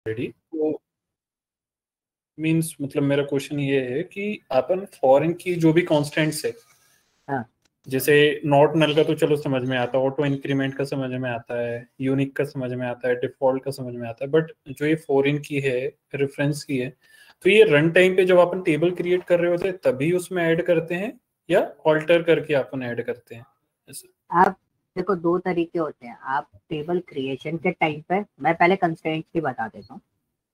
Already. तो means मतलब मेरा क्वेश्चन ये है कि अपन फॉरेन की जो भी कॉन्स्टेंट्स है, हाँ, जैसे नॉट नल का तो चलो समझ में आता है, ऑटो इंक्रीमेंट का समझ में आता है, यूनिक का समझ में आता है, डिफॉल्ट का समझ में आता है, बट जो ये फॉरेन की है, रेफरेंस की है, तो ये रन टाइम पे जब अपन टेबल क्रिएट कर रहे होते हैं तभी उसमें ऐड करते हैं या ऑल्टर करके अपन ऐड करते हैं? ऐसा आप देखो, दो तरीके होते हैं। आप टेबल क्रिएशन के टाइम पे, मैं पहले कंस्ट्रेंट की बता देता हूँ।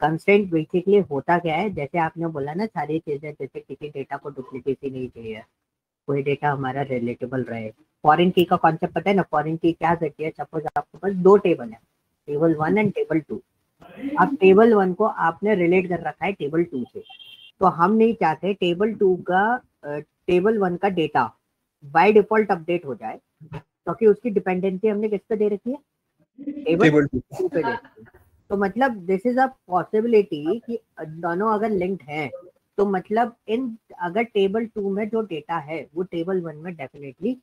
कंस्ट्रेंट बेसिकली होता क्या है, जैसे आपने बोला ना सारी चीजें, जैसे किसी डेटा को डुप्लीकेसी नहीं चाहिए, कोई डेटा हमारा रिलेटेबल रहे। फॉरेन की का कॉन्सेप्ट पता है ना? फॉरेन की क्या करती है, सपोज आपके पास दो टेबल है, टेबल 1 एंड टेबल 2। अब टेबल 1 को आपने रिलेट कर रखा है टेबल 2 से, तो हम नहीं चाहते टेबल 2 का टेबल 1 का डेटा बाय डिफॉल्ट अपडेट हो जाए, क्योंकि उसकी डिपेंडेंसी हमने किस पे दे रखी है? टेबल 2 पे दे रखी है। तो मतलब दिस इज अ पॉसिबिलिटी कि दोनों अगर लिंक्ड हैं, तो मतलब इन अगर टेबल 2 में जो डेटा है वो टेबल 1 में डेफिनेटली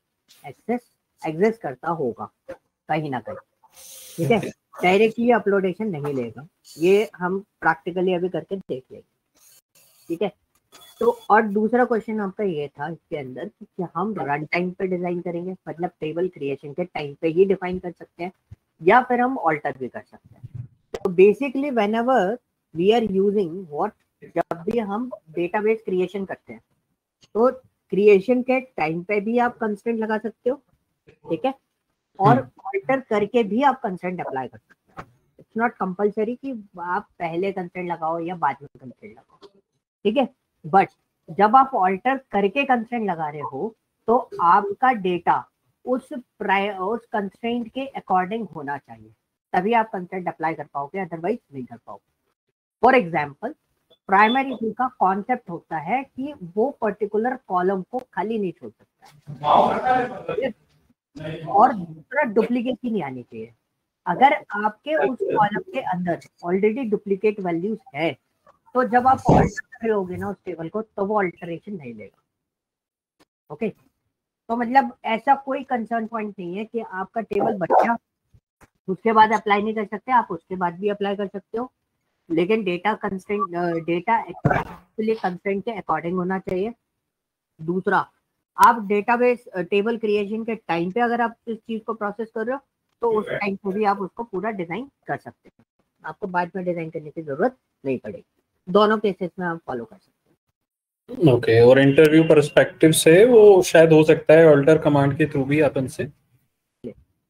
एग्जिस्ट करता होगा कहीं ना कहीं। ठीक है, डायरेक्टली अपलोडेशन नहीं लेगा, ये हम प्रैक्टिकली अभी करके देख लेंगे। ठीक है, तो और दूसरा क्वेश्चन आपका ये था इसके अंदर कि हम रन टाइम पे डिजाइन करेंगे, मतलब टेबल क्रिएशन के टाइम पे ही डिफाइन कर सकते हैं या फिर हम ऑल्टर भी कर सकते हैं। तो basically whenever we are using what, जब भी हम डेटाबेस क्रिएशन करते हैं तो क्रिएशन के टाइम पे भी आप कंस्ट्रेंट लगा सकते हो। ठीक है, और ऑल्टर करके भी आप कंस्ट्रेंट अप्लाई कर सकते हो। इट्स नॉट कंपलसरी कि आप पहले कंस्ट्रेंट लगाओ या बाद में कंस्ट्रेंट लगाओ। ठीक है, बट जब आप ऑल्टर करके कंस्ट्रेंट लगा रहे हो तो आपका डेटा उस कंस्ट्रेंट के अकॉर्डिंग होना चाहिए, तभी आप कंस्ट्रेंट अप्लाई कर पाओगे, अदरवाइज नहीं कर पाओगे। फॉर एग्जाम्पल, प्राइमरी की का कॉन्सेप्ट होता है कि वो पर्टिकुलर कॉलम को खाली नहीं छोड़ सकता है, और दूसरा डुप्लीकेसी नहीं आनी चाहिए। अगर आपके उस कॉलम के अंदर ऑलरेडी डुप्लीकेट वैल्यूज है, तो जब आप ऑल्टर कर रहे होगे ना उस टेबल को, तो वो ऑल्टरेशन नहीं लेगा। ओके, तो मतलब ऐसा कोई कंसर्न पॉइंट नहीं है कि आपका टेबल बन गया उसके बाद अप्लाई नहीं कर सकते, आप उसके बाद भी अप्लाई कर सकते हो, लेकिन data constraint, data actually constraint के अकॉर्डिंग होना चाहिए। दूसरा, आप डेटाबेस टेबल क्रिएशन के टाइम पे अगर आप इस चीज को प्रोसेस कर रहे हो, तो उस टाइम पे भी आप उसको पूरा डिजाइन कर सकते हैं, आपको बाद में डिजाइन करने की जरूरत नहीं पड़ेगी। दोनों केसेस में आप फॉलो कर सकते हैं। ओके, और इंटरव्यू पर्सपेक्टिव से वो शायद हो सकता है ऑल्टर कमांड के थ्रू भी अपन से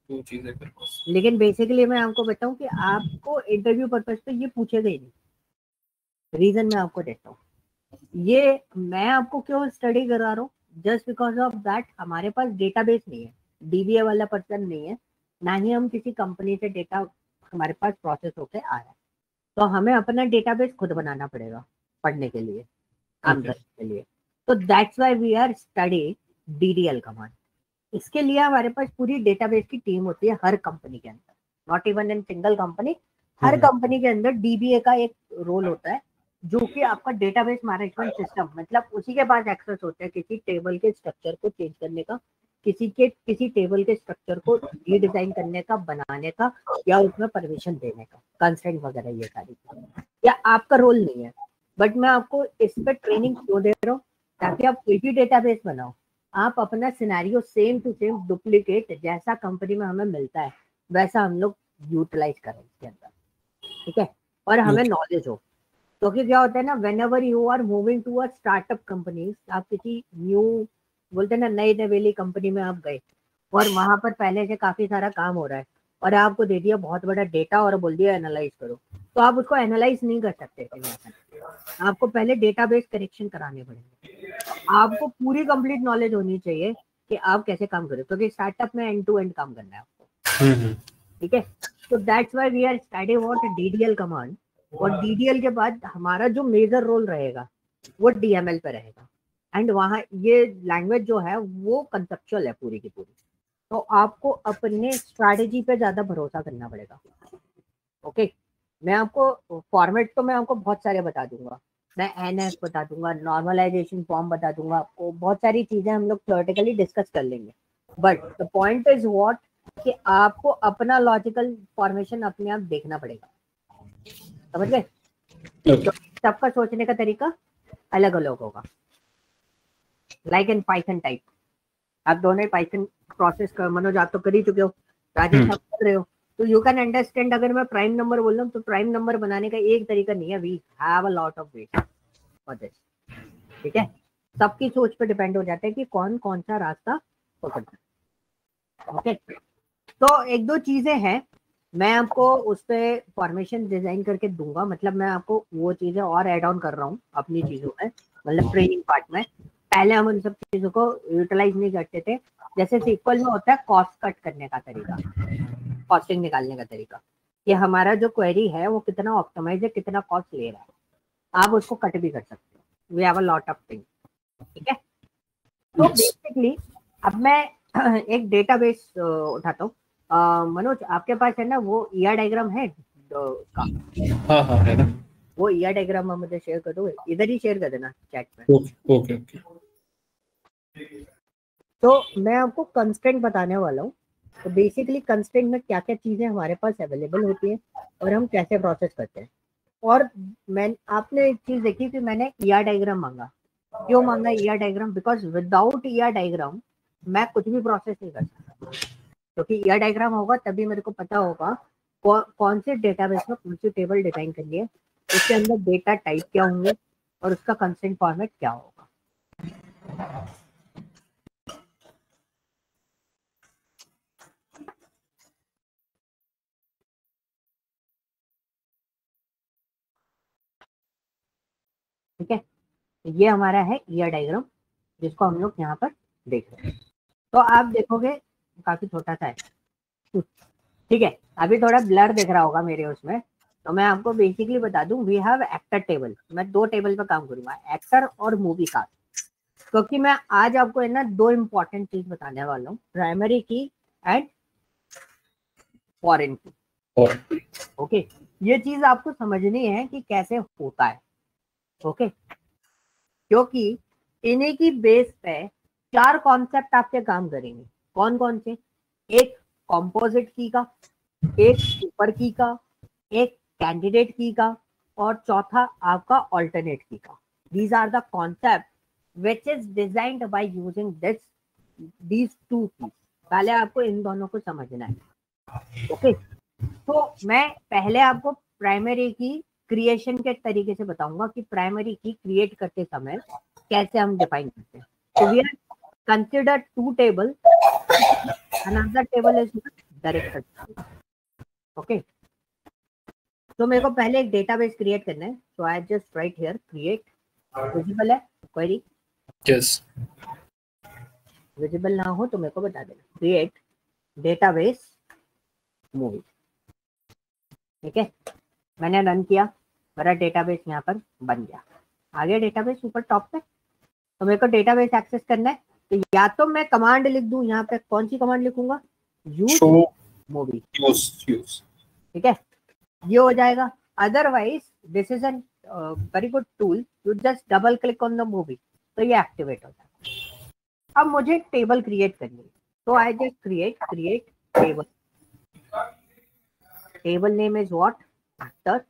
दो चीजें कर, लेकिन बेसिकली मैं आपको बताऊं कि आपको इंटरव्यू पर्पस पे ये पूछेगा ही नहीं। रीजन मैं आपको देता हूँ, ये मैं आपको क्यों स्टडी करा रहा हूँ, जस्ट बिकॉज ऑफ दैट हमारे पास डेटाबेस नहीं है, डीबीए वाला पर्सन नहीं है, ना ही हम किसी कंपनी से डेटा हमारे पास प्रोसेस होके आ रहा है, तो हमें अपना डेटाबेस खुद बनाना पड़ेगा पढ़ने के लिए, काम करने के लिए। तो that's why we are study DDL command. इसके लिए हमारे पास पूरी डेटाबेस की टीम होती है हर कंपनी के अंदर, not even in single company, her company के अंदर डीबीए का एक रोल होता है, जो कि आपका डेटाबेस मैनेजमेंट सिस्टम, मतलब उसी के पास एक्सेस होता है किसी टेबल के स्ट्रक्चर को चेंज करने का, किसी टेबल के स्ट्रक्चर को रीडिजाइन करने का, बनाने का, या उसमें परमिशन देने का, कंस्ट्रेंट वगैरह, ये सारी चीजें या आपका रोल नहीं है। बट मैं आपको इस पर ट्रेनिंग क्यों दे रहा हूँ, ताकि आप कोई भी डेटाबेस बनाओ, आप अपना scenario same to same duplicate जैसा कंपनी में हमें मिलता है वैसा हम लोग यूटिलाइज करें इसके अंदर। ठीक है, और हमें नॉलेज हो, क्योंकि क्या होता है ना, whenever you are moving to a startup company, आप किसी न्यू, बोलते हैं ना, नई नवेली कंपनी में आप गए और वहां पर पहले से काफी सारा काम हो रहा है और आपको दे दिया बहुत बड़ा डेटा और बोल दिया एनालाइज करो, तो आप उसको एनालाइज नहीं कर सकते, आपको पहले डेटाबेस करेक्शन कराने पड़ेंगे। आपको पूरी कंप्लीट नॉलेज होनी चाहिए कि आप कैसे काम करें, क्योंकि स्टार्टअप में एंड टू एंड काम करना है आपको। ठीक है, तो that's why we are study what DDL command, और डीडीएल के बाद हमारा जो मेजर रोल रहेगा वो डीएमएल पे रहेगा, एंड वहाँ ये लैंग्वेज जो है वो कंसेप्चुअल है पूरी की पूरी, तो आपको अपने स्ट्रैटेजी पे ज्यादा भरोसा करना पड़ेगा। ओके, मैं आपको फॉर्मेट तो मैं आपको बहुत सारे बता दूंगा, मैं एनएफ बता दूंगा, नॉर्मलाइजेशन फॉर्म बता दूंगा आपको, बहुत सारी चीजें हम लोग थ्योरेटिकली डिस्कस कर लेंगे, but the point is what कि आपको अपना लॉजिकल फॉर्मेशन अपने आप देखना पड़ेगा। समझ गए? तो सबका सोचने का तरीका अलग अलग होगा। लाइक इन पाइथन टाइप, आप दोनों पाइथन प्रोसेस कर, मनोज आप तो कर ही चुके हो, राजेश आप कर रहे हो, तो यू कैन अंडरस्टैंड। अगर मैं प्राइम नंबर बोल रहा हूँ तो प्राइम नंबर बनाने का एक तरीका नहीं है, we have a lot of ways for this. ठीक है, सबकी सोच पे डिपेंड हो जाता है कि कौन कौन सा रास्ता पकड़ता है। ओके, तो एक दो चीजें हैं, मैं आपको उस पर फॉर्मेशन डिजाइन करके दूंगा, मतलब मैं आपको वो चीजें और ऐड ऑन कर रहा हूँ अपनी चीजों में, मतलब ट्रेनिंग पार्ट में। पहले हम उन सब चीजों को यूटिलाइज नहीं करते थे। जैसे सीक्वल में होता है कॉस्ट कट करने का तरीका, कॉस्टिंग निकालने का तरीका, कि हमारा जो क्वेरी है वो कितना ऑप्टिमाइज है, कितना कॉस्ट ले रहा है, आप उसको कट भी कर सकते हो। We have a lot of things. ठीक है, तो बेसिकली अब मैं एक डेटाबेस उठाता हूँ। मनोज आपके पास है ना वो ईआर डायग्राम है का? हाँ हाँ है ना, वो ईआर डायग्राम आप मुझे शेयर कर दो, इधर ही शेयर कर देना चैट में। Okay okay okay. तो मैं आपको कंस्ट्रेंट बताने वाला हूँ। तो बेसिकली कंस्ट्रेंट में क्या क्या चीजें हमारे पास अवेलेबल होती है और हम कैसे प्रोसेस करते हैं। और मैं आपने एक चीज देखी कि मैंने ईआर डायग्राम मांगा। क्यों मांगा ER diagram? Because without ER diagram मैं कुछ भी प्रोसेस नहीं कर सकता, क्योंकि ईआर डायग्राम होगा तभी मेरे को पता होगा कौन से डेटाबेस में कौन सी टेबल डिजाइन करनी है, उसके अंदर डेटा टाइप क्या होंगे और उसका कंस्ट्रेंट फॉर्मेट क्या होगा। ठीक है, ये हमारा है ईआर डायग्राम जिसको हम लोग यहाँ पर देख रहे हैं। तो आप देखोगे काफी छोटा सा है, ठीक है, अभी थोड़ा ब्लर दिख रहा होगा मेरे उसमें। तो मैं आपको बेसिकली बता दूं, वी हैव एक्टर टेबल। मैं दो टेबल पर काम करूंगा, एक्टर और मूवी कास्ट, क्योंकि मैं आज आपको है ना दो इंपॉर्टेंट चीज बताने वाला हूँ, प्राइमरी की एंड फॉरेन की। ओके, ये चीज आपको समझनी है कि कैसे होता है। ओके, क्योंकि इन्हीं की बेस पे चार कॉन्सेप्ट आपके काम करेंगे। कौन कौन से? एक कॉम्पोजिट की का, एक सुपर की का, एक कैंडिडेट की का, और चौथा आपका ऑल्टरनेट की का। These are the concept which is designed by using these two keys. पहले आपको इन दोनों को समझना है। ओके, तो मैं पहले आपको प्राइमरी की क्रिएशन के तरीके से बताऊंगा कि प्राइमरी की क्रिएट करते समय कैसे हम डिफाइन करते हैं। तो we are consider two table, another table is director. Okay, तो मेरे को पहले एक डेटाबेस क्रिएट करना है। So I just write here create, visible है क्वेरी? यस, विजिबल ना हो तो मेरे को बता देना। Create database movie. ठीक है, मैंने रन किया, मेरा डेटाबेस यहाँ पर बन गया। आ गया डेटाबेस ऊपर टॉप पे। तो मेरे को डेटाबेस एक्सेस करना है, तो या तो मैं कमांड लिख दूं, यहाँ पे कौन सी कमांड लिखूंगा? Use movie. ठीक है, ये हो जाएगा। Otherwise this is an very good tool, you just double click on the movie, तो ये एक्टिवेट हो जाएगा। अब मुझे टेबल क्रिएट करनी है, तो I just create table. Table name is what? Actor.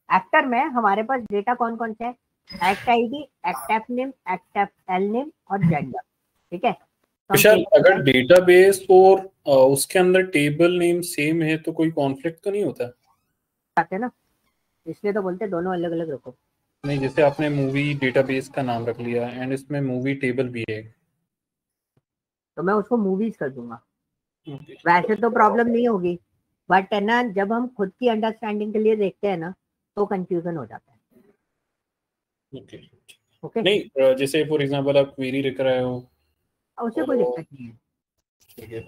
Actor में हमारे पास डेटा कौन कौन से है? Act ID, act F name, act F L name और जेंडर। ठीक है, विशाल, अगर डेटाबेस और उसके अंदर टेबल नेम सेम है तो कोई कॉन्फ्लिक्ट तो नहीं होता? है ना, इसलिए तो बोलते दोनों अलग अलग रखो। नहीं, जैसे आपने मूवी डेटाबेस का नाम रख लिया एंड इसमें मूवी टेबल भी है, तो मैं उसको मूवीज कर दूंगा। वैसे तो प्रॉब्लम नहीं होगी, बट है ना जब हम खुद की अंडरस्टैंडिंग के लिए देखते हैं ना तो कंफ्यूजन हो जाता है। ओके, नहीं जैसे फॉर एग्जांपल आप क्वेरी लिख रहे हो, उससे कोई दिक्कत नहीं है,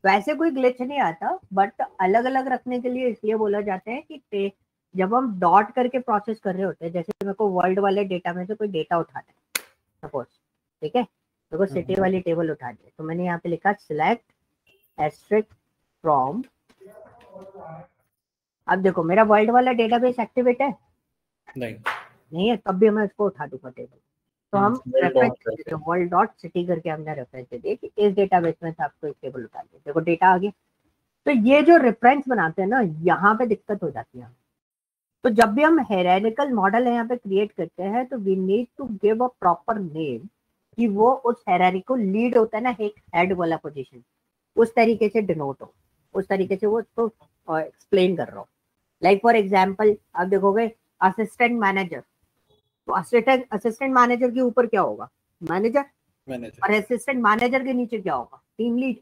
वैसे कोई ग्लिच नहीं आता, बट अलग अलग रखने के लिए इसलिए बोला जाता है कि जब हम डॉट करके प्रोसेस कर रहे होते हैं, जैसे मेरे को वर्ल्ड वाले डेटा में से कोई डेटा उठाना है सपोज, ठीक है, मेरे को सिटी वाली टेबल उठा दी, तो मैंने यहाँ पे लिखा सिलेक्ट एस्ट्रिक्ट फ्रॉम। अब देखो मेरा वर्ल्ड वाला डेटाबेस एक्टिवेट है? नहीं है, तब भी मैं इसको उठा दूंगा टेबल। तो हम रेफरेंस वर्ल्ड डॉट सिटी करके हमने रेफरेंस दे दिया कि इस डेटाबेस में से आपको एक टेबल उठा दिया, देखो डेटा आ गया। तो ये जो रेफरेंस बनाते हैं ना, यहाँ पे दिक्कत हो जाती है। तो जब भी हम हायरार्किकल मॉडल यहाँ पे क्रिएट करते हैं तो we need to give a proper name कि वो उस हायरार्की को लीड होता है ना, एक हेड वाला पोजीशन, उस तरीके से डिनोट हो, उस तरीके से वो तो एक्सप्लेन कर रहा हूँ। लाइक फॉर एग्जाम्पल आप देखोगे असिस्टेंट मैनेजर, तो असिस्टेंट मैनेजर के ऊपर क्या होगा, मैनेजर, और असिस्टेंट मैनेजर के नीचे क्या होगा, team lead.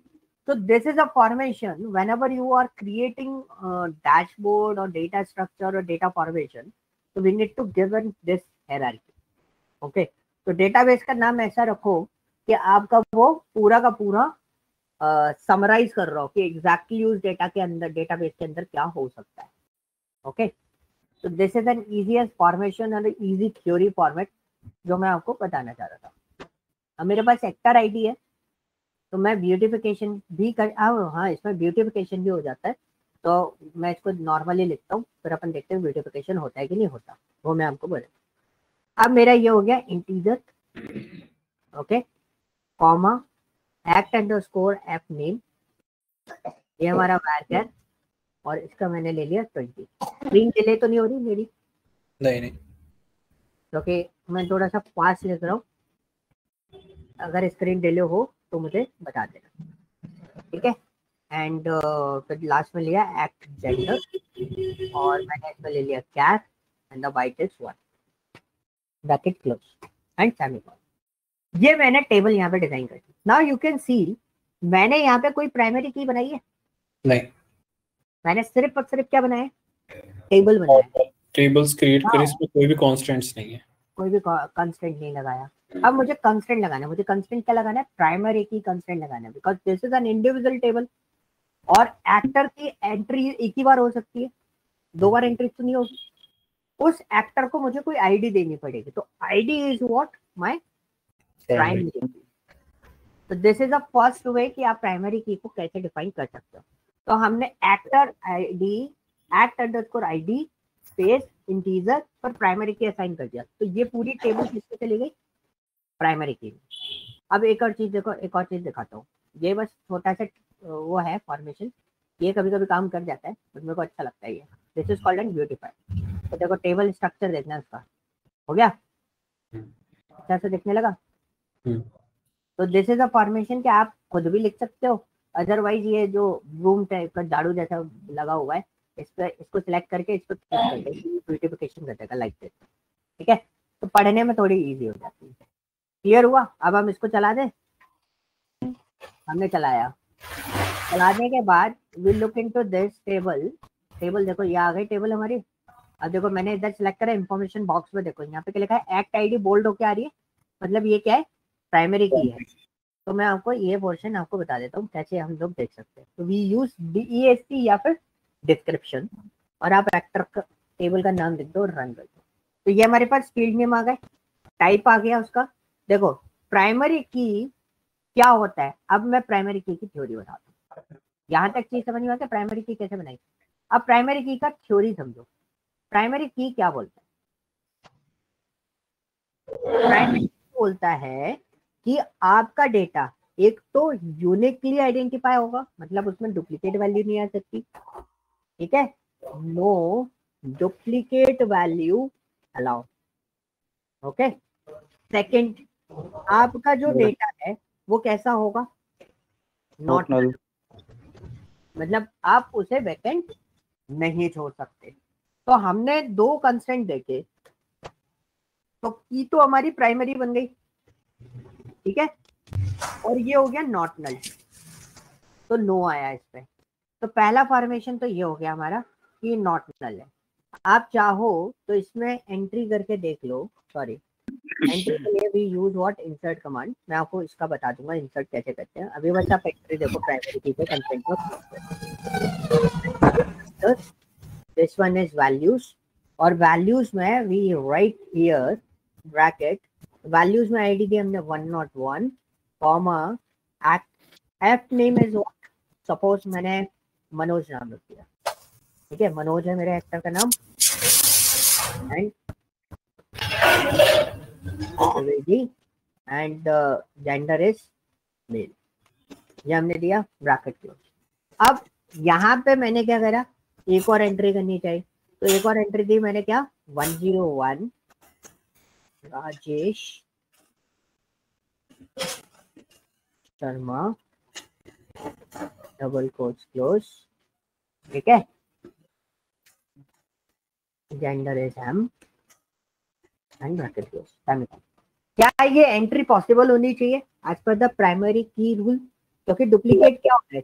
So this is a formation whenever you are creating a dashboard or data structure or data formation, so we need to give this hierarchy. Okay, तो डेटाबेस का नाम ऐसा रखो कि आपका वो पूरा का पूरा समराइज कर रहा हो कि एग्जैक्टली उस डेटा के अंदर, डेटाबेस के अंदर क्या हो सकता है। ओके, तो this is an easiest formation और इजी थ्योरी फॉर्मेट जो मैं आपको बताना चाह रहा था। अब मेरे पास एक्टर आईडी है तो मैं ब्यूटिफिकेशन भी कर, हाँ इसमें ब्यूटिफिकेशन भी हो जाता है, तो मैं इसको नॉर्मली लिखता हूँ, फिर अपन देखते हैं ब्यूटिफिकेशन होता है कि नहीं होता, वो मैं आपको बोले। अब मेरा ये हो गया integer, okay, comma, act underscore app name, ये हमारा वैरिएबल, और इसका मैंने ले लिया 20। स्क्रीन डिले तो नहीं हो रही मेरी? नहीं, क्योंकि मैं थोड़ा सा फास्ट लिख रहा हूँ, अगर स्क्रीन डिले हो तो मुझे बता देना, ठीक है। एंड फिर लास्ट में लिया एक्ट जेंडर, और मैंने इसमें ले लिया cat, and the white is 1, bracket close and semicolon. ये मैंने टेबल यहाँ पे डिजाइन कर दी। नाउ यू कैन सी मैंने यहाँ पे कोई प्राइमरी की बनाई है? नहीं, मैंने सिर्फ और सिर्फ क्या बनाया, टेबल बनाया, टेबल्स क्रिएट करे, इसमें कोई भी कॉन्स्टेंट्स नहीं है, कोई भी कंस्ट्रेंट नहीं लगाया। अब मुझे कंस्ट्रेंट लगाना है, मुझे कंस्ट्रेंट क्या लगाना है, प्राइमरी की कंस्ट्रेंट लगाना है, because this is an individual table, और एक्टर की एंट्री एक ही बार हो सकती है, 2 बार एंट्री तो नहीं होगी। उस एक्टर को मुझे कोई आईडी देनी पड़ेगी, तो ID is what, my primary. तो this is the first way कि आप प्राइमरी की को कैसे डिफाइन कर सकते हो। तो हमने actor ID, act underscore ID space integer पर प्राइमरी की असाइन कर दिया, तो ये पूरी टेबल किससे चली गई, प्राइमरी की। अब एक और चीज देखो, एक और चीज दिखाता हूँ, ये बस छोटा सा वो है फॉर्मेशन, ये कभी कभी काम कर जाता है बट मेरे को अच्छा लगता है ये। This is called and beautify. तो देखो टेबल स्ट्रक्चर देखना है उसका, हो गया अच्छा से दिखने लगा। तो दिस इज अ फॉर्मेशन कि आप खुद भी लिख सकते हो, अदरवाइज ये जो रूम टाइप का झाड़ू जैसा लगा हुआ है इस पर, इसको सिलेक्ट करके इस पर क्लिक करके ब्यूटिफिकेशन कर देगा लाइक दिस, ठीक है। तो पढ़ने में थोड़ी इजी हो जाती है। क्लियर हुआ? अब हम इसको चला दें, हमने चलाया, चलाने के बाद we look into this table. Table देखो ये आ गई टेबल हमारी। अब देखो मैंने इधर सेलेक्ट करा इंफॉर्मेशन बॉक्स में, देखो यहाँ पे क्या लिखा है, एक्ट आईडी बोल्ड होके आ रही है, मतलब ये क्या है, प्राइमरी की है। तो मैं आपको ये पोर्शन आपको बता देता हूँ कैसे हम लोग देख सकते हैं। तो वी यूज DEST या फिर डिस्क्रिप्शन, और आप एक्टर का टेबल का नाम लिख दो और रन कर दो। तो ये हमारे पास फील्ड नेम आ गए, टाइप आ गया उसका। देखो प्राइमरी की क्या होता है, अब मैं प्राइमरी की थ्योरी बताता हूँ। यहाँ तक चीज समझ में आता है प्राइमरी की कैसे बनाई। अब प्राइमरी की का थ्योरी समझो। प्राइमरी की क्या बोलता है, प्राइमरी बोलता है कि आपका डेटा एक तो यूनिकली आइडेंटिफाई होगा, मतलब उसमें डुप्लीकेट वैल्यू नहीं आ सकती, ठीक है, no duplicate value allow. Okay, second, आपका जो डेटा है वो कैसा होगा, नॉट नल, मतलब आप उसे वैकेंट नहीं छोड़ सकते। तो हमने 2 कंस्ट्रेंट देखे, तो की तो हमारी प्राइमरी बन गई, ठीक है, और ये हो गया नॉट नल, तो नो आया इस पे। तो पहला फॉर्मेशन तो ये हो गया हमारा कि नॉट नल है। आप चाहो तो इसमें एंट्री करके देख लो, सॉरी एंट्री के लिए we use what, insert command. मैं आपको इसका बता दूंगा इंसर्ट कैसे करते हैं। अभी बस आप एंट्री देखो प्राइमरी की पे कंटेंट में, दिस वन इज वैल्यूज, और वैल्यूज में we write here bracket, values में आईडी दी हमने 101 comma F name is what, suppose मैंने मनोज नाम रख दिया, ठीक है, मनोज है मेरे एक्टर का नाम, and and gender is male, ये हमने दिया ब्रैकेट क्लोज। अब यहाँ पे मैंने क्या करा, एक और एंट्री करनी चाहिए, तो एक और एंट्री दी मैंने, क्या 101 Rajesh Sharma double quotes close, ठीक है, gender is M and bracket close, semicolon. क्या ये एंट्री पॉसिबल होनी चाहिए as per the primary key rule? क्योंकि डुप्लीकेट क्या हो रहा है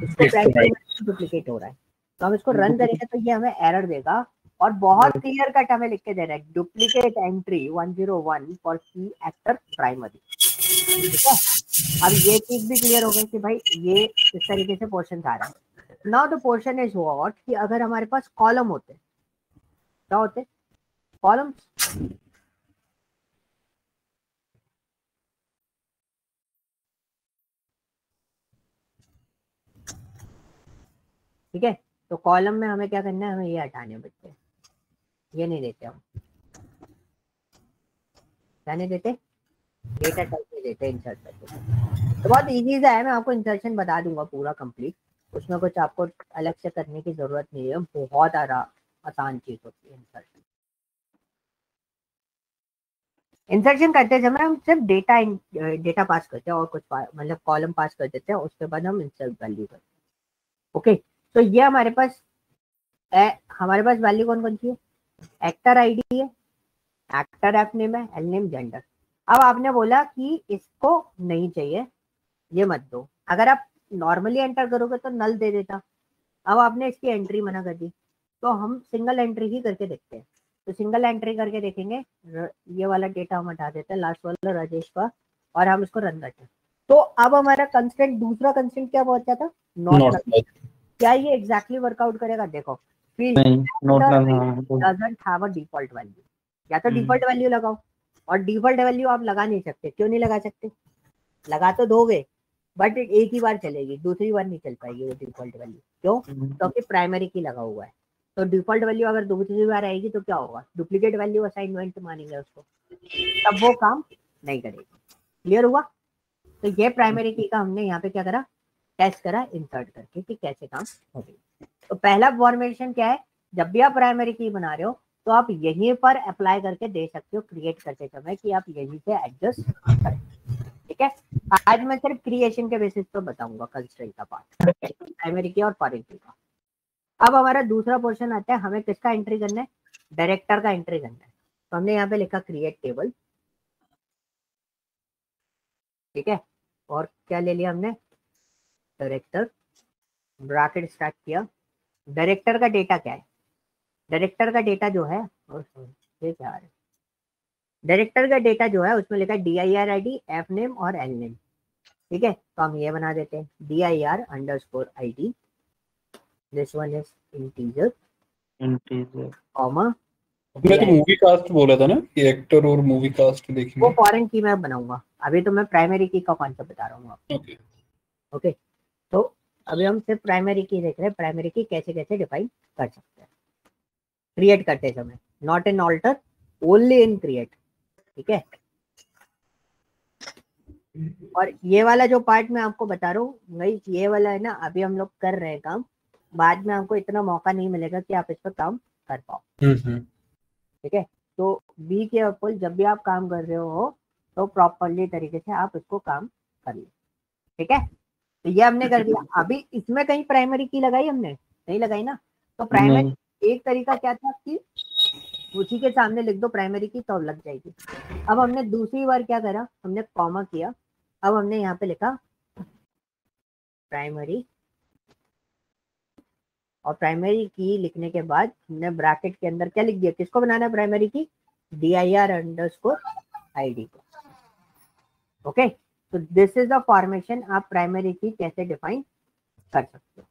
इसको प्राइमरी में डुप्लीकेट हो रहा है, तो हम इसको रन करेंगे तो ये हमें एरर देगा और बहुत क्लियर कट हमें लिख के दे रहा है डुप्लीकेट एंट्री 101 फॉर की एक्टर प्राइमरी, ठीक है। अब ये चीज भी क्लियर हो गई कि भाई ये इस तरीके से पोर्शन आ रहा है। Now the portion is what, कि अगर हमारे पास कॉलम होते, क्या होते कॉलम्स, ठीक है। तो कॉलम में हमें क्या करना है, हमें ये हटाने बच्चे, ये नहीं देते हम, क्या नहीं देते, डेटा टाइप नहीं देते, इंसर्ट करते। तो बहुत इजी सा है, मैं आपको इंसर्शन बता दूंगा पूरा कंप्लीट, उसमें कुछ आपको अलग से करने की जरूरत नहीं है, बहुत आसान चीज होती है इंसर्शन। इंसर्शन करते समय हम सिर्फ डेटा पास करते हैं और कुछ मतलब कॉलम पास कर देते हैं, उसके बाद हम इंसर्ट वैल्यू करते हैं। ओके, तो ये हमारे पास वैल्यू कौन कौन सी है, एक्टर आईडी है, एक्टर एफ नेम है, एल नेम, जेंडर। अब आपने बोला कि इसको नहीं चाहिए, ये मत दो, अगर आप नॉर्मली एंटर करोगे तो नल दे देता, अब आपने इसकी एंट्री मना कर दी, तो हम सिंगल एंट्री ही करके देखते हैं। तो सिंगल एंट्री करके देखेंगे, ये वाला डेटा हम हटा देते हैं, लास्ट वाला राजेश का, और हम इसको रन करते हैं। तो अब हमारा कंस्टेंट, दूसरा कंस्टेंट क्या पहुंचा था, नॉट नल। क्या ये एग्जैक्टली वर्कआउट करेगा, देखो doesn't have a default value, या तो डिफॉल्ट वैल्यू लगाओ, और डिफॉल्ट वैल्यू आप लगा नहीं सकते, क्यों नहीं लगा सकते, लगा तो दोगे बट एक ही बार चलेगी, दूसरी बार नहीं चल पाएगी वो डिफॉल्ट वैल्यू, क्यों, क्योंकि प्राइमरी की लगा हुआ है। तो डिफॉल्ट वैल्यू अगर दूसरी बार आएगी तो क्या होगा, डुप्लीकेट वैल्यू असाइनमेंट मानेंगे उसको, तब वो काम नहीं करेगी। क्लियर हुआ? तो ये प्राइमरी की का हमने यहाँ पे क्या करा, टेस्ट करा इंसर्ट करके कि कैसे काम हो गई। तो पहला फॉर्मेशन क्या है, जब भी आप प्राइमरी की बना रहे हो तो आप यहीं पर अप्लाई करके दे सकते हो क्रिएट करते समय, कि आप यहीं से एडजस्ट करें, ठीक है। आज मैं सिर्फ क्रिएशन के बेसिस पर बताऊंगा कंस्ट्रेंट का पार्ट, प्राइमरी की और फॉरेन की का। अब हमारा दूसरा पोर्शन आता है, हमें किसका एंट्री करना है, डायरेक्टर का एंट्री करना है। तो हमने यहाँ पे लिखा क्रिएट टेबल, ठीक है, और क्या ले लिया हमने, डायरेक्टर, ब्रैकेट स्टार्ट किया। डायरेक्टर का डेटा क्या है, डायरेक्टर का डेटा जो है, ये क्या है, डायरेक्टर का डेटा जो है उसमें लिखा है DIR ID, एफ नेम और एल नेम, ठीक है। तो हम ये बना देते हैं DIR_ID, this one is integer comma, मैं तो मूवी कास्ट बोला था ना कि एक्टर और मूवी कास्ट देखेंगे, वो फॉरेन की मैं बनाऊंगा, अभी तो मैं प्राइमरी की का कॉन्सेप्ट बता रहा हूँ आपको। ओके, तो अभी हम सिर्फ प्राइमरी की देख रहे हैं, प्राइमरी की कैसे कैसे डिफाइन कर सकते हैं क्रिएट करते समय, not in alter, only in create, ठीक है। और ये वाला जो पार्ट मैं आपको बता रहा हूँ भाई, ये वाला है ना, अभी हम लोग कर रहे हैं काम, बाद में आपको इतना मौका नहीं मिलेगा कि आप इस पर काम कर पाओ, ठीक है। तो बी केयरफुल, जब भी आप काम कर रहे हो तो प्रॉपरली तरीके से आप इसको काम कर लो, ठीक है। तो ये हमने कर दिया। अभी इसमें कहीं प्राइमरी की लगाई हमने, नहीं लगाई ना, तो प्राइमरी एक तरीका क्या था कि उसी के सामने लिख दो प्राइमरी की तो लग जाएगी। अब हमने दूसरी बार क्या करा, हमने कॉमा किया, अब हमने यहाँ पे लिखा प्राइमरी, और प्राइमरी की लिखने के बाद हमने ब्रैकेट के अंदर क्या लिख दिया, किसको बनाना है प्राइमरी की, DIR_ID को, ओके। तो दिस इज द फॉर्मेशन, आप प्राइमरी की कैसे डिफाइन कर सकते हो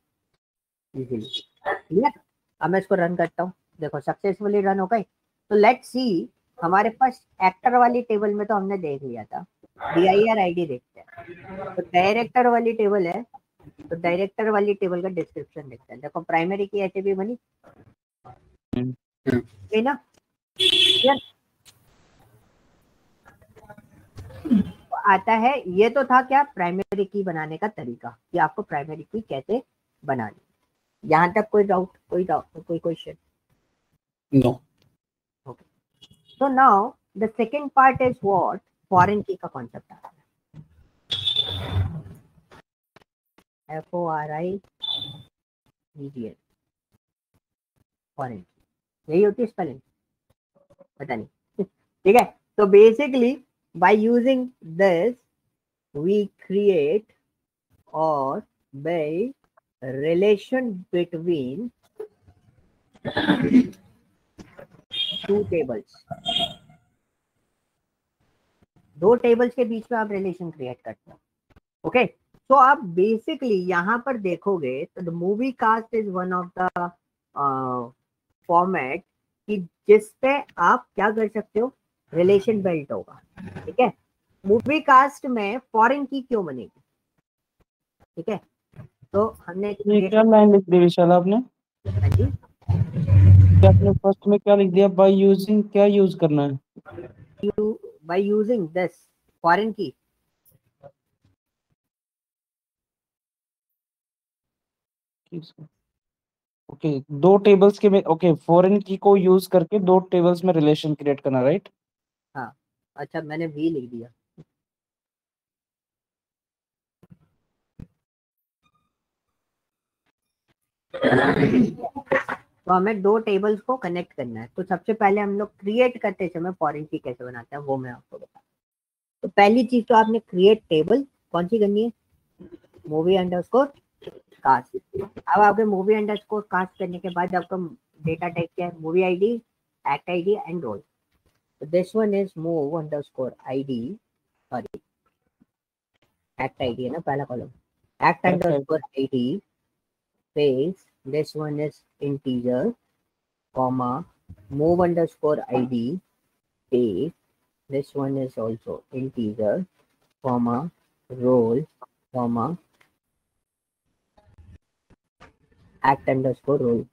इजीली, क्लियर। अब मैं इसको रन करता हूँ, देखो सक्सेसफुली रन हो गई। तो लेट्स सी, हमारे पास एक्टर वाली टेबल में तो हमने देख लिया था, DIR ID देखते हैं। तो डायरेक्टर वाली टेबल है, तो डायरेक्टर वाली टेबल का डिस्क्रिप्शन देखते हैं। देखो प्राइमरी की ऐसे भी बनी है ना, तो आता है, ये तो था क्या प्राइमरी की बनाने का तरीका, कि आपको प्राइमरी की कैसे बनानी। यहाँ तक कोई डाउट, कोई question? No. Okay, so now the second part is what? Foreign key का कॉन्सेप्ट आता है, FORIEN, फॉरेन, यही होती है स्पेलिंग, पता नहीं। ठीक है, तो basically by using this we create or by relation between two tables, दो टेबल्स के बीच में आप रिलेशन क्रिएट करते हो। ओके, तो आप बेसिकली यहाँ पर देखोगे तो the movie cast is one of the format कि जिसपे आप क्या कर सकते हो, रिलेशन बिल्ट होगा। ठीक है, मूवी कास्ट में फॉरेन की क्यों बनेगी? ठीक है, तो हमने ये क्या लाइन लिख दी विशाल आपने? हाँ जी, क्या आपने फर्स्ट में क्या लिख दिया? बाय यूजिंग, क्या यूज करना है? बाय यूजिंग दिस फॉरेन की, ओके, दो टेबल्स के में, ओके, फॉरेन की को यूज करके दो टेबल्स में रिलेशन क्रिएट करना, राइट? हाँ, अच्छा मैंने वी लिख दिया। तो हमें दो टेबल्स को कनेक्ट करना है, तो सबसे पहले हम लोग क्रिएट करते समय फॉरेन की कैसे बनाते हैं वो मैं आपको बता। तो पहली चीज तो आपने क्रिएट टेबल कौन सी करनी है, मूवी अंडरस्कोर कास्ट। अब आपके मूवी अंडरस्कोर कास्ट करने के बाद आपका डेटा टाइप क्या है, movie ID, act ID and role. तो this one is move underscore ID, sorry act ID है ना पहला column, act underscore ID space, this one is integer, comma, move underscore id space, this one is also integer, comma, role, comma, act underscore role।